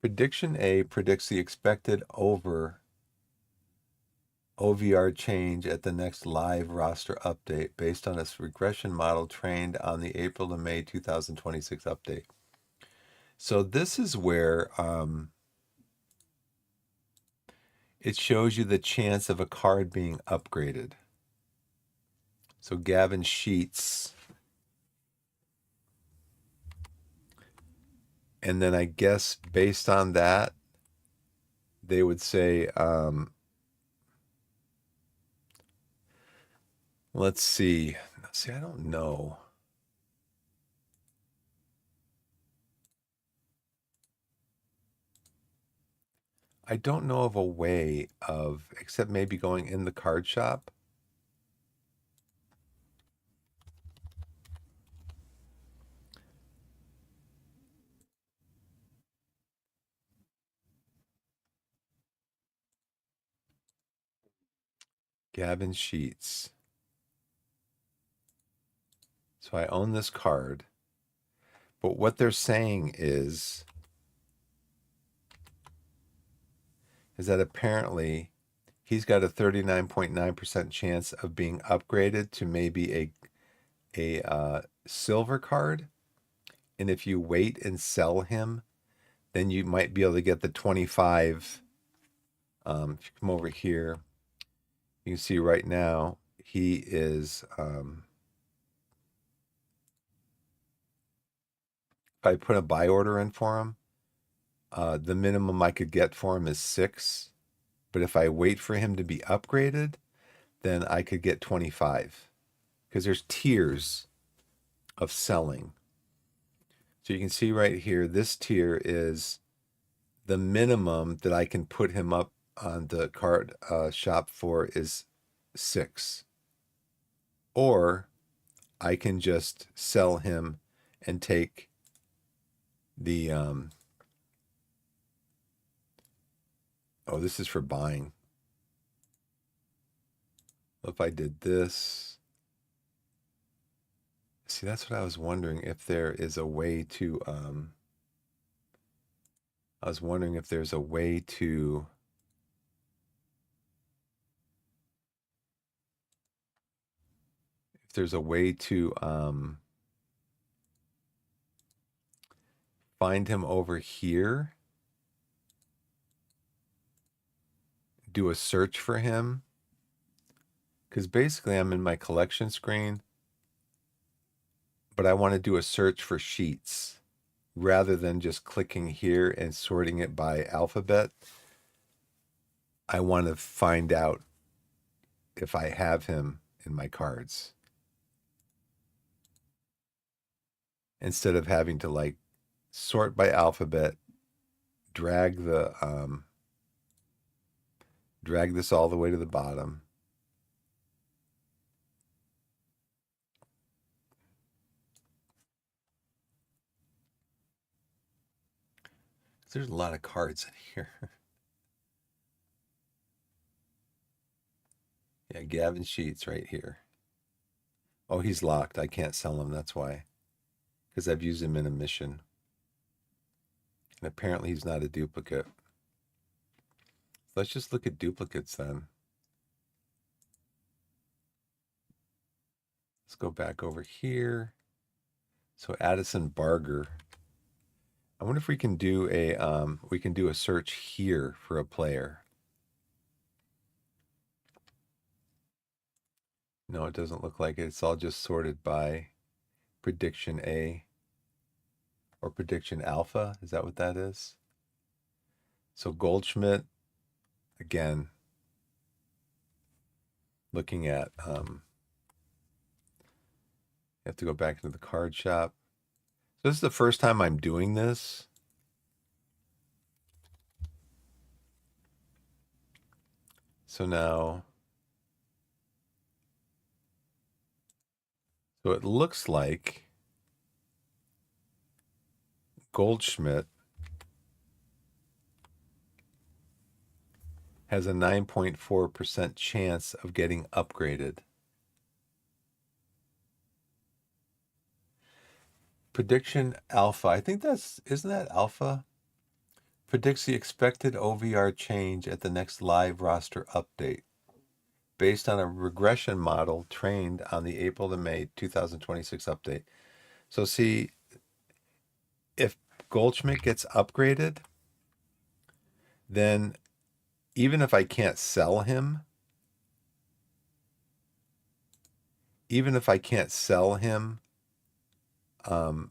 prediction A predicts the expected over OVR change at the next live roster update based on a regression model trained on the April to May 2026 update. So this is where it shows you the chance of a card being upgraded. So Gavin Sheets. And then I guess based on that, they would say, let's see. See, I don't know. I don't know of a way of, except maybe going in the card shop. Gavin Sheets. So I own this card. But what they're saying is that apparently he's got a 39.9% chance of being upgraded to maybe a silver card. And if you wait and sell him, then you might be able to get the 25. If you come over here, you can see right now he is, if I put a buy order in for him, the minimum I could get for him is 6. But if I wait for him to be upgraded, then I could get 25. Because there's tiers of selling. So you can see right here, this tier is the minimum that I can put him up on the card shop for is 6. Or I can just sell him and take the, oh, this is for buying. If I did this, see, that's what I was wondering if there is a way to, I was wondering if there's a way to, find him over here. do a search for him, because basically I'm in my collection screen, but I want to do a search for sheets rather than just clicking here and sorting it by alphabet. I want to find out if I have him in my cards instead of having to like sort by alphabet, drag this all the way to the bottom. There's a lot of cards in here. Yeah, Gavin Sheets right here. Oh, he's locked. I can't sell him. That's why. Because I've used him in a mission. And apparently he's not a duplicate. Let's just look at duplicates then. Let's go back over here. So Addison Barger. I wonder if we can do a search here for a player. No, it doesn't look like it. It's all just sorted by prediction A or prediction alpha. Is that what that is? So Goldschmidt, again, looking at, you have to go back into the card shop. So this is the first time I'm doing this. So now, so it looks like Goldschmidt has a 9.4% chance of getting upgraded. Prediction alpha. I think isn't that alpha? Predicts the expected OVR change at the next live roster update based on a regression model trained on the April to May 2026 update. So see, if Goldschmidt gets upgraded, then even if I can't sell him, or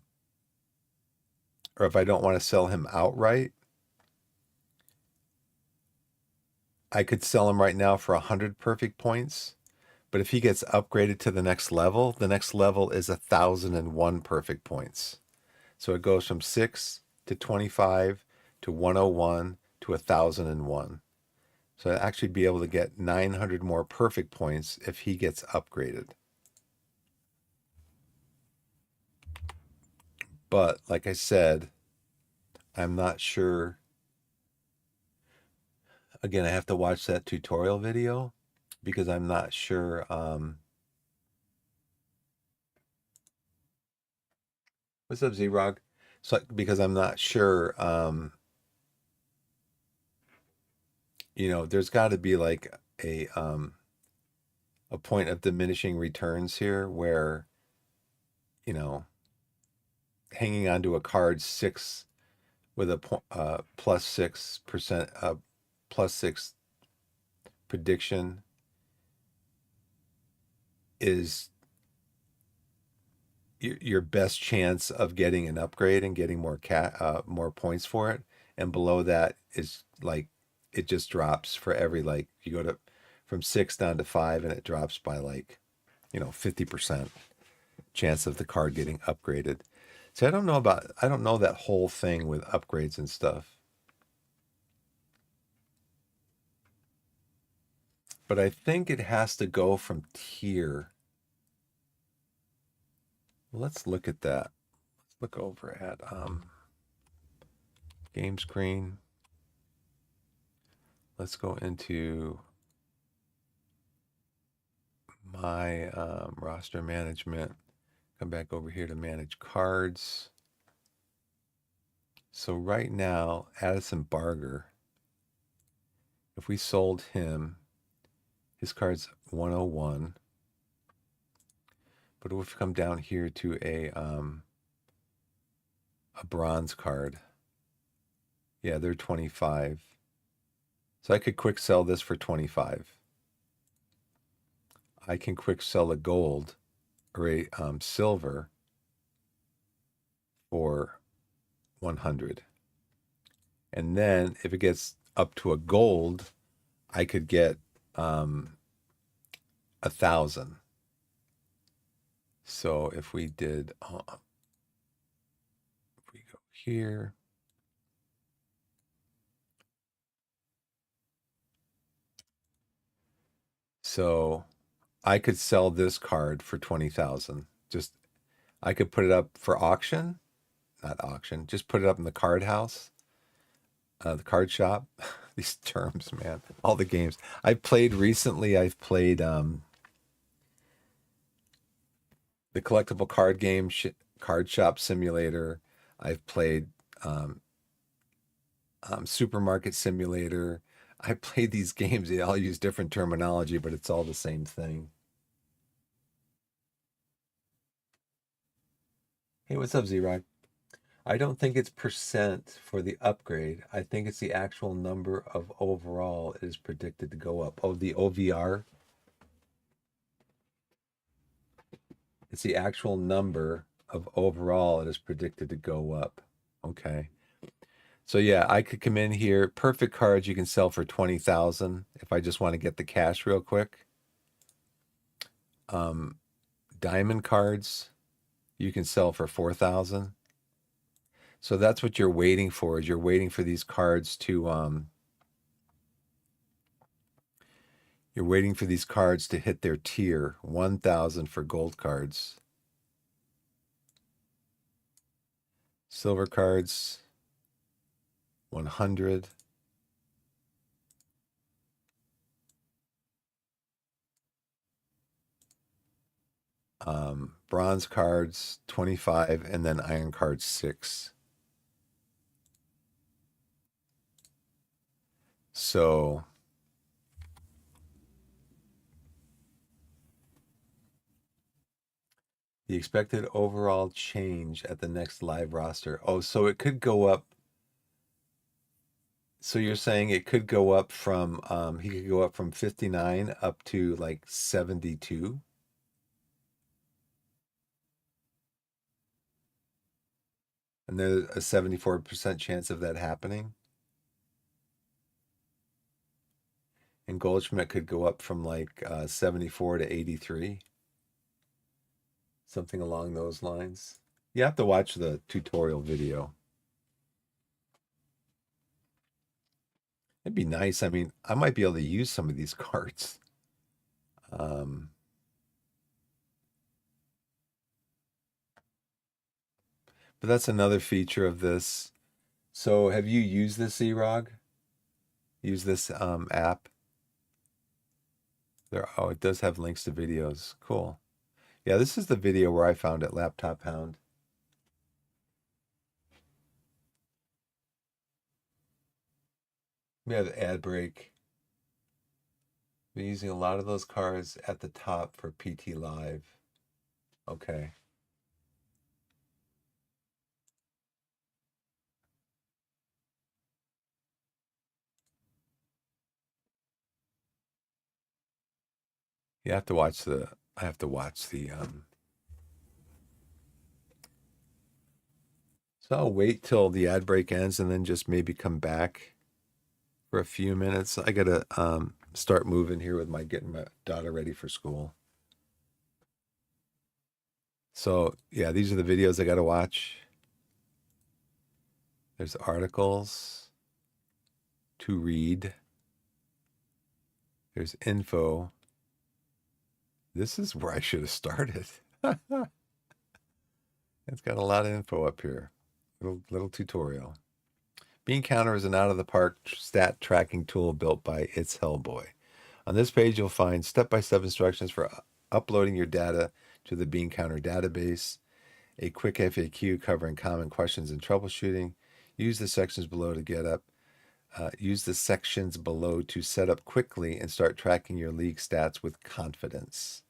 if I don't want to sell him outright, I could sell him right now for 100 perfect points. But if he gets upgraded to the next level is 1,001 perfect points. So it goes from 6 to 25 to 101 to 1,001. So I'd actually be able to get 900 more perfect points if he gets upgraded. But like I said, I'm not sure. Again, I have to watch that tutorial video because I'm not sure. What's up, Z-Rog? So because I'm not sure, there's got to be like a point of diminishing returns here where, hanging onto a card 6 with a plus 6%, plus 6 prediction is your best chance of getting an upgrade and getting more points for it. And below that is like, it just drops for every, like, you go to from 6 down to 5 and it drops by like, 50% chance of the card getting upgraded. So I don't know that whole thing with upgrades and stuff. But I think it has to go from tier. Let's look at that. Let's look over at game screen. Let's go into my roster management. Come back over here to manage cards. So right now, Addison Barger, if we sold him, his card's 101. But if we come down here to a bronze card, yeah, they're 25. So I could quick sell this for 25. I can quick sell a gold or a silver for 100. And then if it gets up to a gold, I could get 1,000. So if we did, if we go here, so I could sell this card for 20,000. Just I could put it up for auction, not auction, just put it up in the card house, the card shop. These terms, man, all the games I've played recently. I've played the collectible card game, card shop simulator. I've played supermarket simulator. I played these games. They all use different terminology, but it's all the same thing. Hey, what's up, Z-Rock? I don't think it's percent for the upgrade. I think it's the actual number of overall is predicted to go up. Oh, the OVR. It's the actual number of overall it is predicted to go up. Okay. So yeah, I could come in here. Perfect cards you can sell for 20,000 if I just want to get the cash real quick. Diamond cards you can sell for 4,000. So that's what you're waiting for, is you're waiting for these cards to you're waiting for these cards to hit their tier. 1,000 for gold cards. Silver cards 100. Bronze cards 25, and then iron cards 6. So the expected overall change at the next live roster. Oh, so it could go up. So you're saying it could go up from he could go up from 59 up to like 72? And there's a 74% chance of that happening. And Goldschmidt could go up from like 74 to 83. Something along those lines. You have to watch the tutorial video. It'd be nice. I mean, I might be able to use some of these cards. But that's another feature of this. So have you used this, Erog? Use this app? There, oh, it does have links to videos. Cool. Yeah, this is the video where I found it, Laptop Hound. We have ad break. Been using a lot of those cards at the top for PT Live. Okay. You have to watch the, I have to watch the, so I'll wait till the ad break ends and then just maybe come back for a few minutes. I gotta start moving here with my getting my daughter ready for school. So yeah, these are the videos I gotta watch. There's articles to read. There's info. This is where I should have started. It's got a lot of info up here. Little tutorial. Bean Counter is an out-of-the-park stat tracking tool built by It's Hellboy. On this page, you'll find step-by-step instructions for uploading your data to the Bean Counter database, a quick FAQ covering common questions and troubleshooting. Use the sections below to get up. Use the sections below to set up quickly and start tracking your league stats with confidence.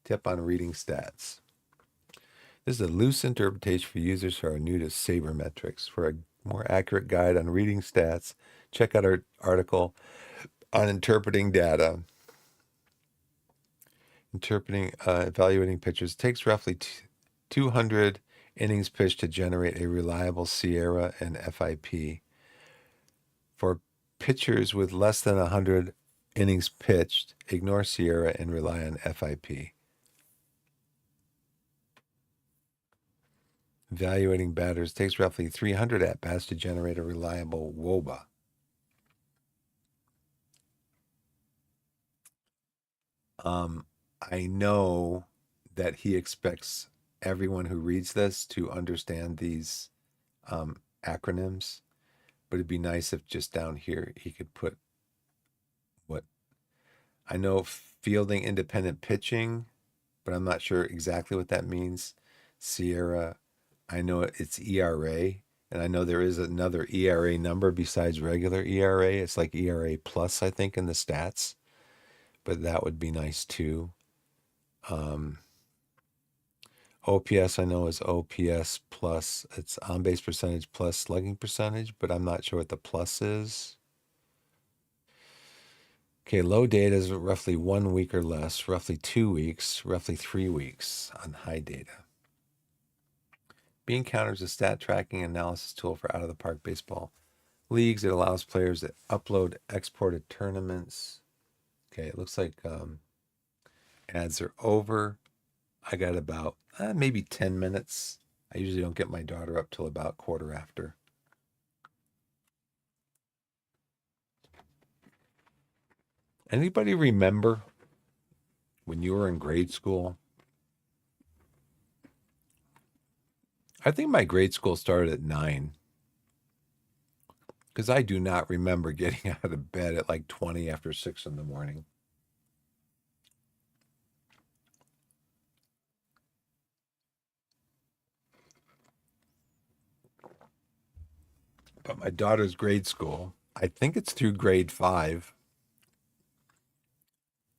Tip on reading stats. This is a loose interpretation for users who are new to sabermetrics. For a more accurate guide on reading stats, check out our article on interpreting data. Evaluating pitchers. It takes roughly 200 innings pitched to generate a reliable Sierra and FIP. For pitchers with less than 100 innings pitched, ignore Sierra and rely on FIP. Evaluating batters takes roughly 300 at-bats to generate a reliable WOBA. I know that he expects everyone who reads this to understand these acronyms, but it'd be nice if just down here he could put what I know: fielding independent pitching, but I'm not sure exactly what that means. Sierra, I know it's ERA, and I know there is another ERA number besides regular ERA. It's like ERA plus, I think, in the stats, but that would be nice too. OPS, I know, is OPS plus, it's on base percentage plus slugging percentage, but I'm not sure what the plus is. Okay, low data is roughly 1 week or less, roughly 2 weeks, roughly 3 weeks on high data. Bean Counter is a stat tracking analysis tool for out of the park baseball leagues. It allows players to upload exported tournaments. Okay, it looks like ads are over. I got about maybe 10 minutes. I usually don't get my daughter up till about quarter after. Anybody remember when you were in grade school? I think my grade school started at 9, because I do not remember getting out of bed at like 20 after 6 in the morning. But my daughter's grade school, I think it's through grade 5,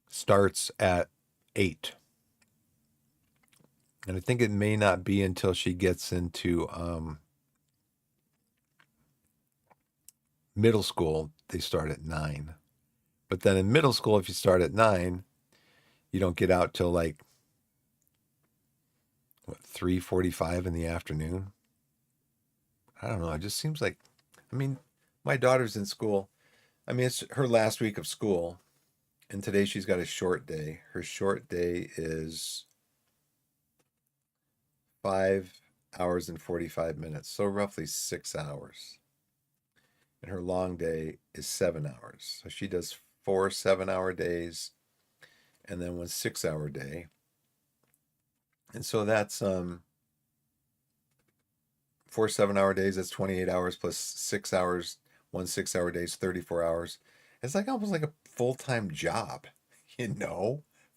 starts at 8. And I think it may not be until she gets into middle school, they start at 9. But then in middle school, if you start at 9, you don't get out till like, 3:45 in the afternoon. I don't know. It just seems like, I mean, my daughter's in school. I mean, it's her last week of school, and today she's got a short day. Her short day is 5 hours and 45 minutes, so roughly 6 hours. And her long day is 7 hours. So she does 4 7-hour days and then 1 6-hour day. And so that's 4 7-hour days, that's 28 hours plus 6 hours, 1 6-hour day is 34 hours. It's like almost like a full-time job,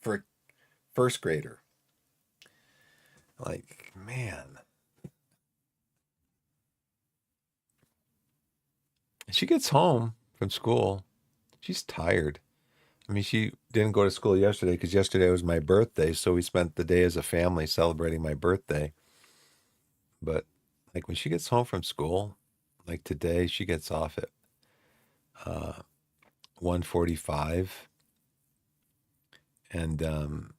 for a first grader. Like, man. She gets home from school. She's tired. I mean, she didn't go to school yesterday because yesterday was my birthday. So we spent the day as a family celebrating my birthday. But like when she gets home from school, like today, she gets off at 1:45, and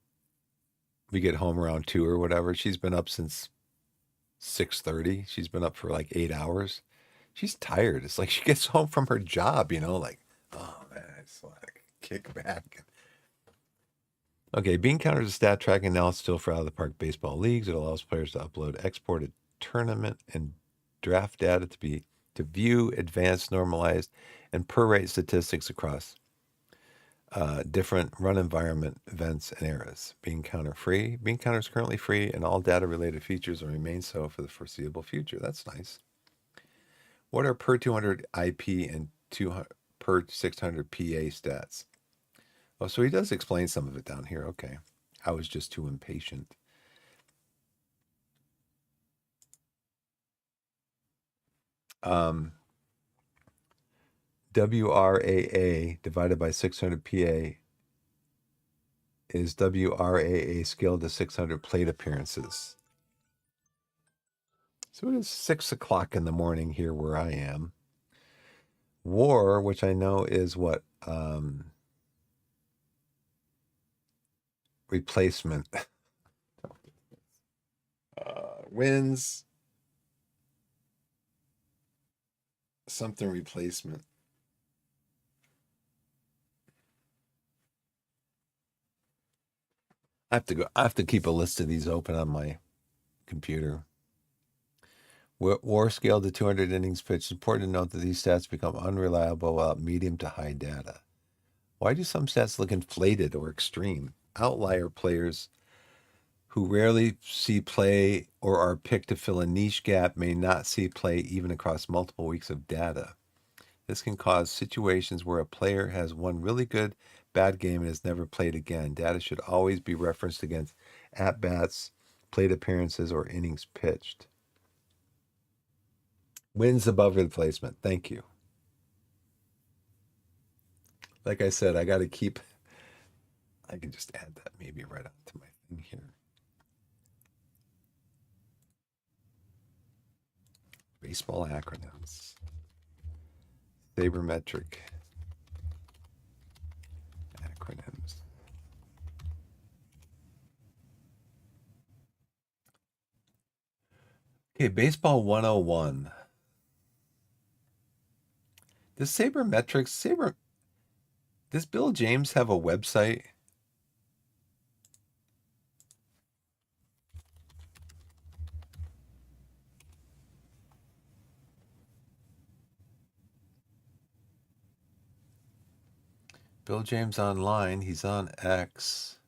we get home around 2 or whatever. She's been up since 6:30. She's been up for like 8 hours. She's tired. It's like she gets home from her job, like, oh man, it's like kick back. Okay, Bean Counter is a stat tracking analysis tool for out of the park baseball leagues. It allows players to upload exported tournament and draft data to view advanced, normalized, and per-rate statistics across different run environment events and eras. Bean Counter free. Bean Counter is currently free, and all data-related features will remain so for the foreseeable future. That's nice. What are per 200 IP and per 600 PA stats? Oh, so he does explain some of it down here. Okay. I was just too impatient. WRAA divided by 600 PA is WRAA scaled to 600 plate appearances. So it is 6 o'clock in the morning here where I am. WAR, which I know is what replacement. Wins something replacement. I have to keep a list of these open on my computer. WAR scale to 200 innings pitched. It's important to note that these stats become unreliable without medium to high data. Why do some stats look inflated or extreme? Outlier players who rarely see play or are picked to fill a niche gap may not see play even across multiple weeks of data. This can cause situations where a player has one really good bad game and has never played again. Data should always be referenced against at-bats, plate appearances, or innings pitched. Wins above replacement. Thank you. Like I said, I got to keep, I can just add that maybe right onto my thing here. Baseball acronyms. Sabermetric acronyms. Okay, Baseball 101. Does does Bill James have a website? Bill James online. He's on X.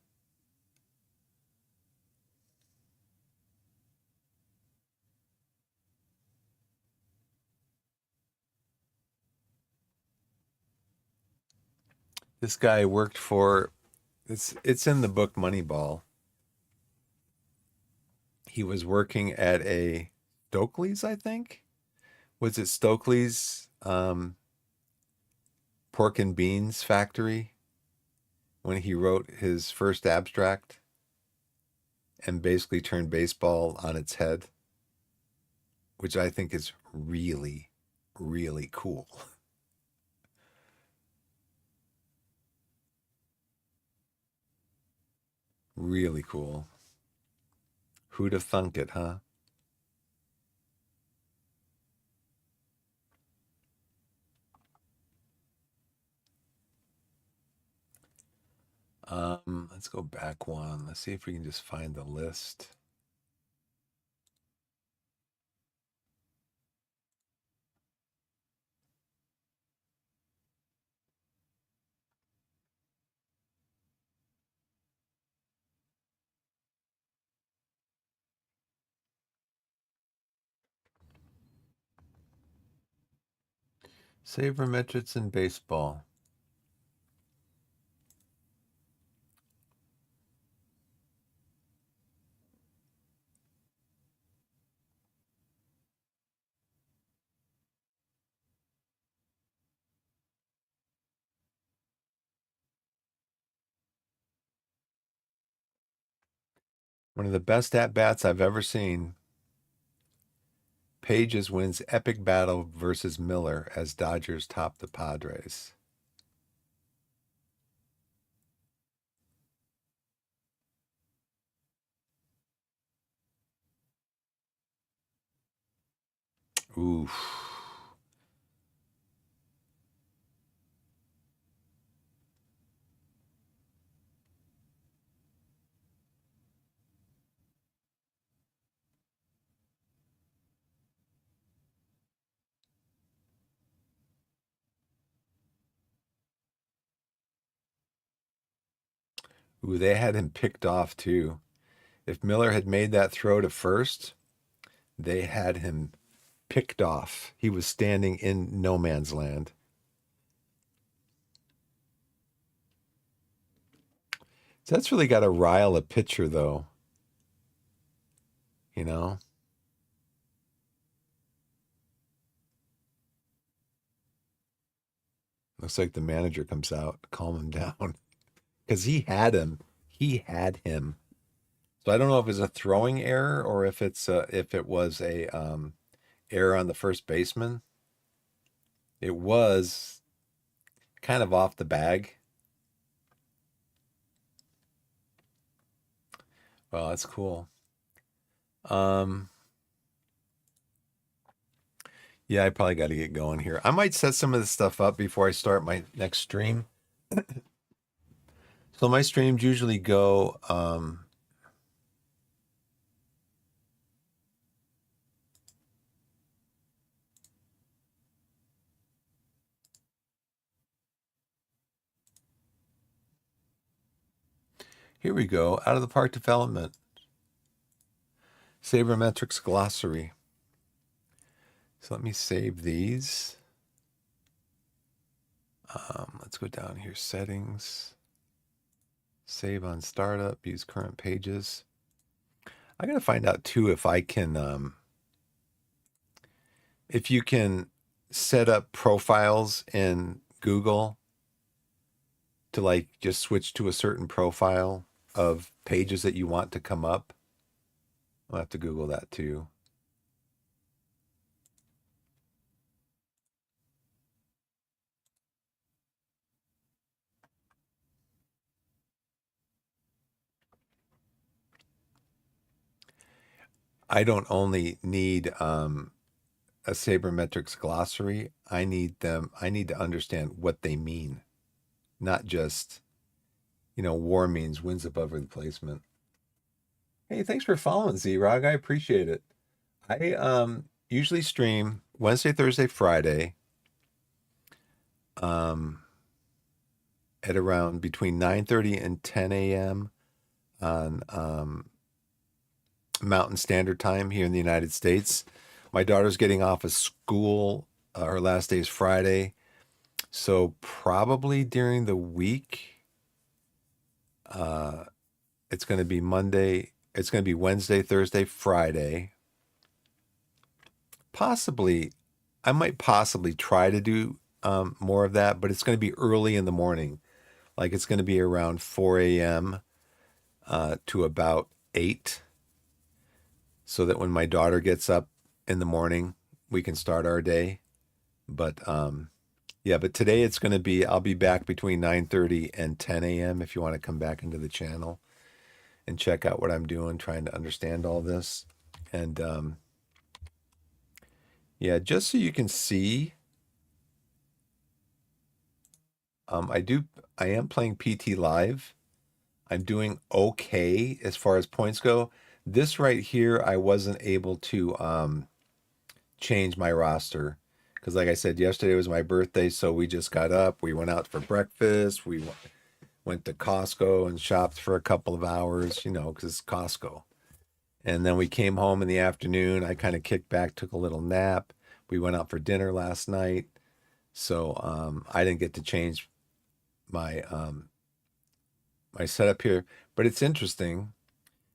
This guy worked for it's in the book Moneyball. He was working at a Stokely's, I think. Was it Stokely's pork and beans factory when he wrote his first abstract and basically turned baseball on its head, which I think is really, really cool. Really cool. Who'd have thunk it, huh? Let's go back one. Let's see if we can just find the list. Sabermetrics in baseball. One of the best at bats I've ever seen. Pages wins epic battle versus Miller as Dodgers top the Padres. Oof. Ooh, they had him picked off too. If Miller had made that throw to first, they had him picked off. He was standing in no man's land. So that's really got to rile a pitcher, though. You know? Looks like the manager comes out, calm him down. Because he had him. He had him. So I don't know if it's a throwing error or if it was a error on the first baseman. It was kind of off the bag. Well, that's cool. Um, yeah, I probably got to get going here. I might set some of this stuff up before I start my next stream. So my streams usually go, here we go, out of the park development. Sabermetrics glossary. So let me save these. Let's go down here, settings, save on startup, use current pages. I gotta find out too if you can set up profiles in Google to like just switch to a certain profile of pages that you want to come up. I'll have to Google that too. I don't only need a sabermetrics glossary. I need to understand what they mean, not just, war means wins above replacement. Hey, thanks for following, Z-Rog. I appreciate it. I usually stream Wednesday, Thursday, Friday, um, at around between 9:30 and 10 a.m. on Mountain Standard Time here in the United States. My daughter's getting off of school. Her last day is Friday. So probably during the week, it's going to be Monday. It's going to be Wednesday, Thursday, Friday. Possibly, I might possibly try to do more of that, but it's going to be early in the morning. Like it's going to be around 4 a.m. To about 8, so that when my daughter gets up in the morning, we can start our day. But yeah, but today it's going to be, I'll be back between 9:30 and 10 a.m. if you want to come back into the channel and check out what I'm doing, trying to understand all this. And yeah, just so you can see, I am playing PT Live. I'm doing okay as far as points go. This right here, I wasn't able to change my roster because, like I said, yesterday was my birthday, so we just got up. We went out for breakfast. We went to Costco and shopped for a couple of hours, because it's Costco. And then we came home in the afternoon. I kind of kicked back, took a little nap. We went out for dinner last night, so I didn't get to change my my setup here. But it's interesting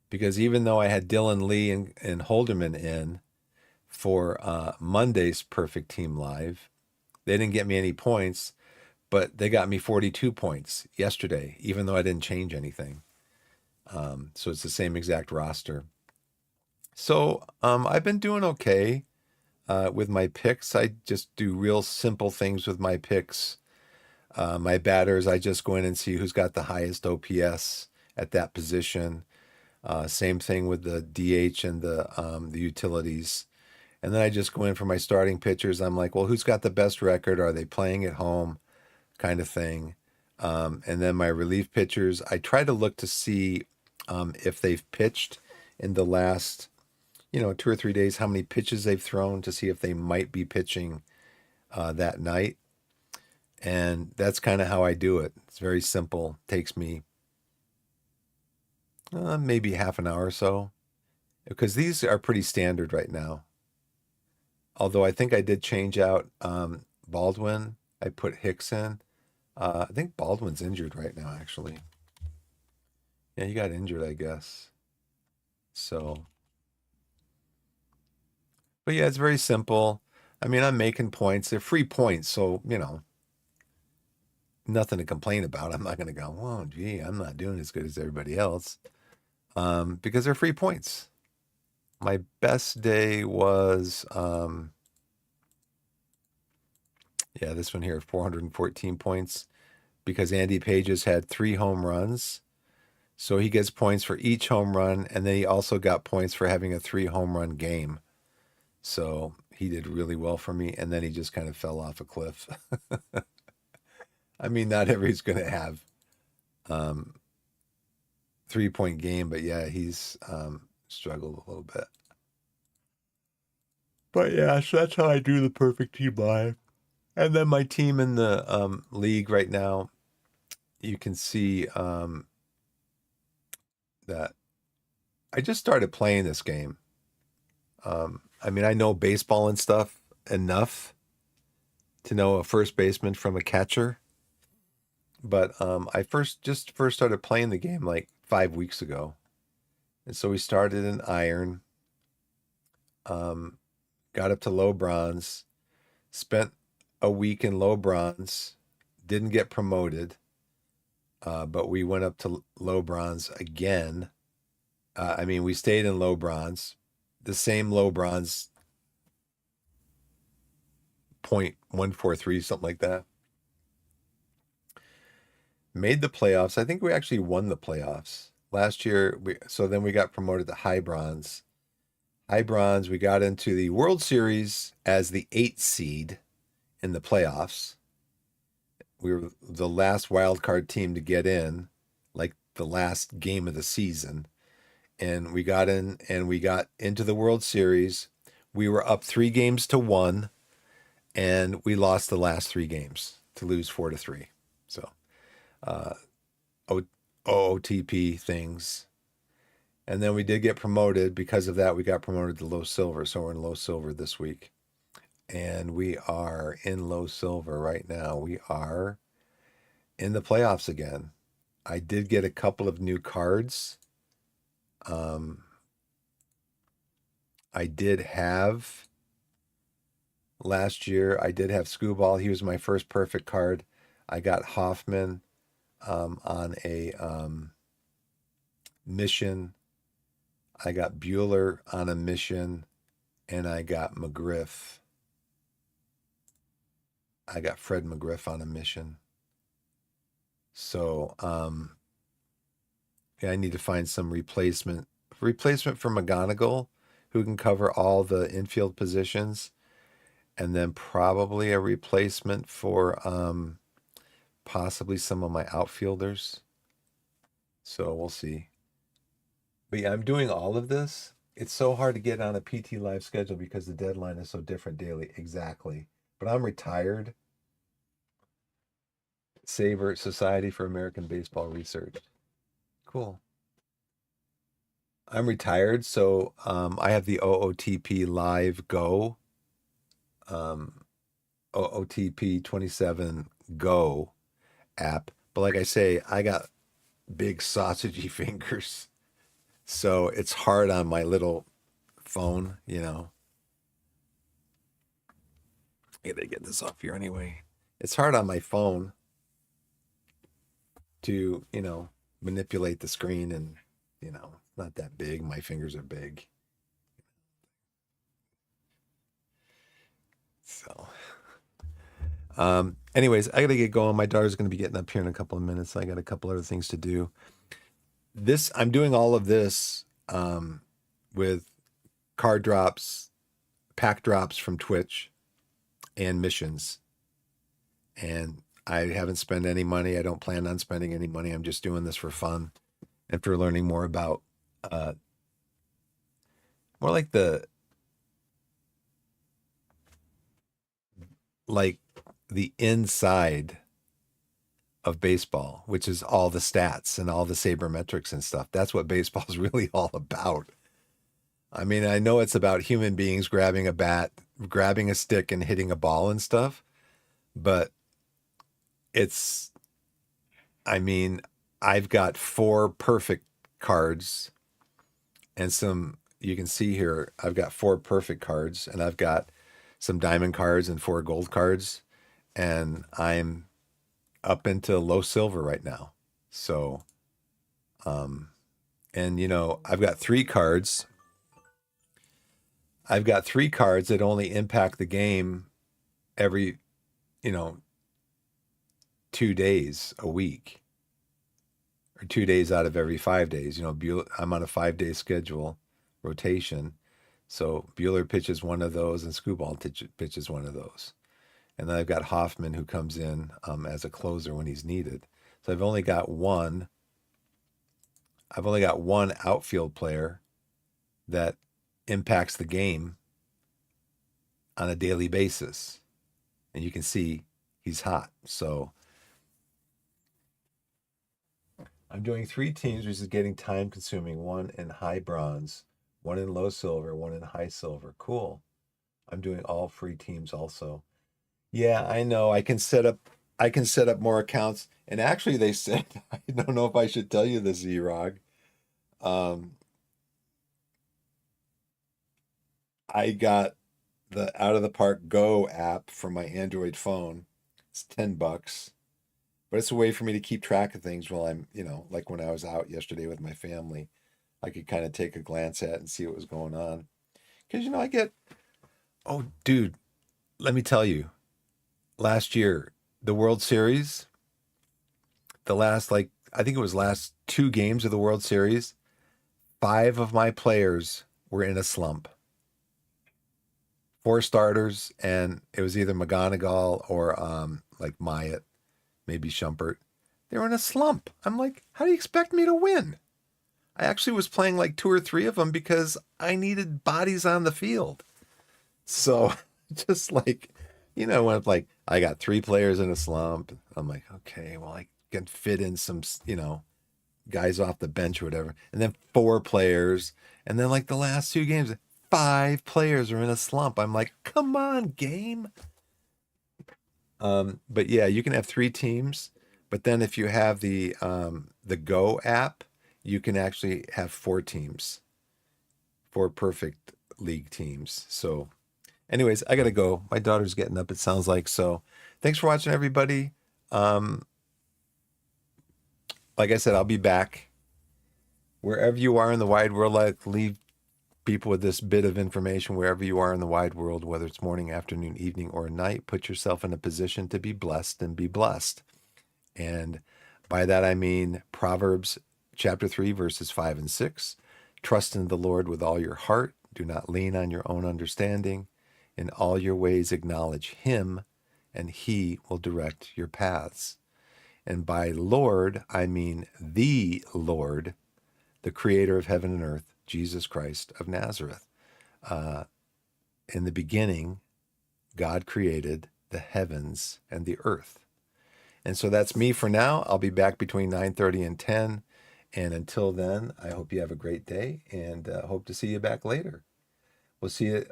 because even though I had Dylan Lee and Holderman in for Monday's Perfect Team Live, they didn't get me any points, but they got me 42 points yesterday, even though I didn't change anything. So it's the same exact roster. So I've been doing okay with my picks. I just do real simple things with my picks. My batters, I just go in and see who's got the highest OPS at that position. Same thing with the DH and the utilities. And then I just go in for my starting pitchers. I'm like, well, who's got the best record? Are they playing at home? Kind of thing. And then my relief pitchers, I try to look to see if they've pitched in the last, 2 or 3 days, how many pitches they've thrown to see if they might be pitching that night. And that's kind of how I do it. It's very simple. Takes me maybe half an hour or so because these are pretty standard right now. Although I think I did change out Baldwin. I put Hicks in. I think Baldwin's injured right now, actually. Yeah, he got injured, I guess. So, but yeah, it's very simple. I mean, I'm making points. They're free points, so, nothing to complain about. I'm not going to go, oh, gee, I'm not doing as good as everybody else, because they're free points. My best day was Yeah, this one here, 414 points because Andy Pages had 3 home runs. So he gets points for each home run, and then he also got points for having a 3 home run game. So he did really well for me, and then he just kind of fell off a cliff. I mean, not everybody's going to have 3 point game, but yeah, he's struggled a little bit. But yeah, so that's how I do the perfect team live. And then my team in the league right now, you can see that I just started playing this game. I mean, I know baseball and stuff enough to know a first baseman from a catcher, but I first started playing the game like 5 weeks ago, and so we started in iron, got up to low bronze, spent a week in low bronze, didn't get promoted, but we went up to low bronze again. I mean, we stayed in low bronze, the same low bronze 0.143, something like that. Made the playoffs. I think we actually won the playoffs last year. So then we got promoted to high bronze. High bronze, we got into the World Series as the 8th seed in the playoffs. We were the last wild card team to get in, like the last game of the season. And we got in and we got into the World Series. We were up 3 games to 1, and we lost the last 3 games to lose 4-3. So OOTP things. And then we did get promoted. Because of that, we got promoted to low silver. So we're in low silver this week. And we are in low silver right now. We are in the playoffs again. I did get a couple of new cards. I did have last year, I did have Screwball. He was my first perfect card. I got Hoffman on a mission. I got Bueller on a mission, and I got McGriff. I got Fred McGriff on a mission. So yeah, I need to find some replacement for McGonagall, who can cover all the infield positions, and then probably a replacement for possibly some of my outfielders. So we'll see. But yeah, I'm doing all of this. It's so hard to get on a PT Live schedule because the deadline is so different daily. Exactly. But I'm retired. Saber Society for American Baseball Research. Cool. I'm retired, so I have the OOTP Live Go, OOTP27 Go app. But like I say, I got big sausagey fingers, so it's hard on my little phone, you know. I gotta get this off here anyway. It's hard on my phone to, manipulate the screen, and, not that big. My fingers are big. So, anyways, I gotta get going. My daughter's gonna be getting up here in a couple of minutes. I got a couple other things to do. I'm doing all of this with card drops, pack drops from Twitch, and missions. And I haven't spent any money. I don't plan on spending any money. I'm just doing this for fun and for learning more about more like the inside of baseball, which is all the stats and all the sabermetrics and stuff. That's what baseball is really all about. I mean, I know it's about human beings grabbing a bat, grabbing a stick, and hitting a ball and stuff, but I mean, I've got 4 perfect cards and you can see here, I've got 4 perfect cards, and I've got some diamond cards and 4 gold cards, and I'm up into low silver right now. So, and I've got 3 cards. I've got 3 cards that only impact the game every you know, 2 days a week or 2 days out of every 5 days. You know, I'm on a 5-day schedule rotation. So Bueller pitches one of those and Skubal pitches one of those. And then I've got Hoffman who comes in as a closer when he's needed. So I've only got one outfield player that impacts the game on a daily basis. And you can see he's hot. So I'm doing 3 teams, which is getting time consuming. One in high bronze, one in low silver, one in high silver. Cool. I'm doing all free teams also. Yeah, I know. I can set up more accounts. And actually they said, I don't know if I should tell you this, Z-Rog. Um, I got the Out of the Park Go app for my Android phone. It's $10, but it's a way for me to keep track of things while I'm, like when I was out yesterday with my family, I could kind of take a glance at and see what was going on. Because, oh, dude, let me tell you, last year, the World Series, I think it was last 2 games of the World Series, 5 of my players were in a slump. 4 starters, and it was either McGonigal or like Myatt, maybe Shumpert. They were in a slump. I'm like, how do you expect me to win? I actually was playing like 2 or 3 of them because I needed bodies on the field. So just like, when it's like I got 3 players in a slump, I'm like, okay, well, I can fit in some, guys off the bench or whatever. And then 4 players. And then like the last 2 games, 5 players are in a slump. I'm like, come on, game. But yeah, you can have 3 teams. But then if you have the Go app, you can actually have 4 teams, 4 perfect league teams. So anyways, I got to go. My daughter's getting up, it sounds like. So thanks for watching, everybody. Like I said, I'll be back. Wherever you are in the wide world, I leave people with this bit of information. Wherever you are in the wide world, whether it's morning, afternoon, evening, or night, put yourself in a position to be blessed and be blessed. And by that, I mean Proverbs chapter 3, verses 5 and 6. Trust in the Lord with all your heart. Do not lean on your own understanding. In all your ways, acknowledge him, and he will direct your paths. And by Lord, I mean the Lord, the creator of heaven and earth, Jesus Christ of Nazareth. In the beginning, God created the heavens and the earth. And so that's me for now. I'll be back between 9:30 and 10. And until then, I hope you have a great day and hope to see you back later. We'll see you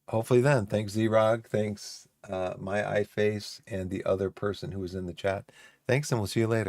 hopefully then. Thanks, Z-Rog. Thanks, my iFace, and the other person who was in the chat. Thanks, and we'll see you later.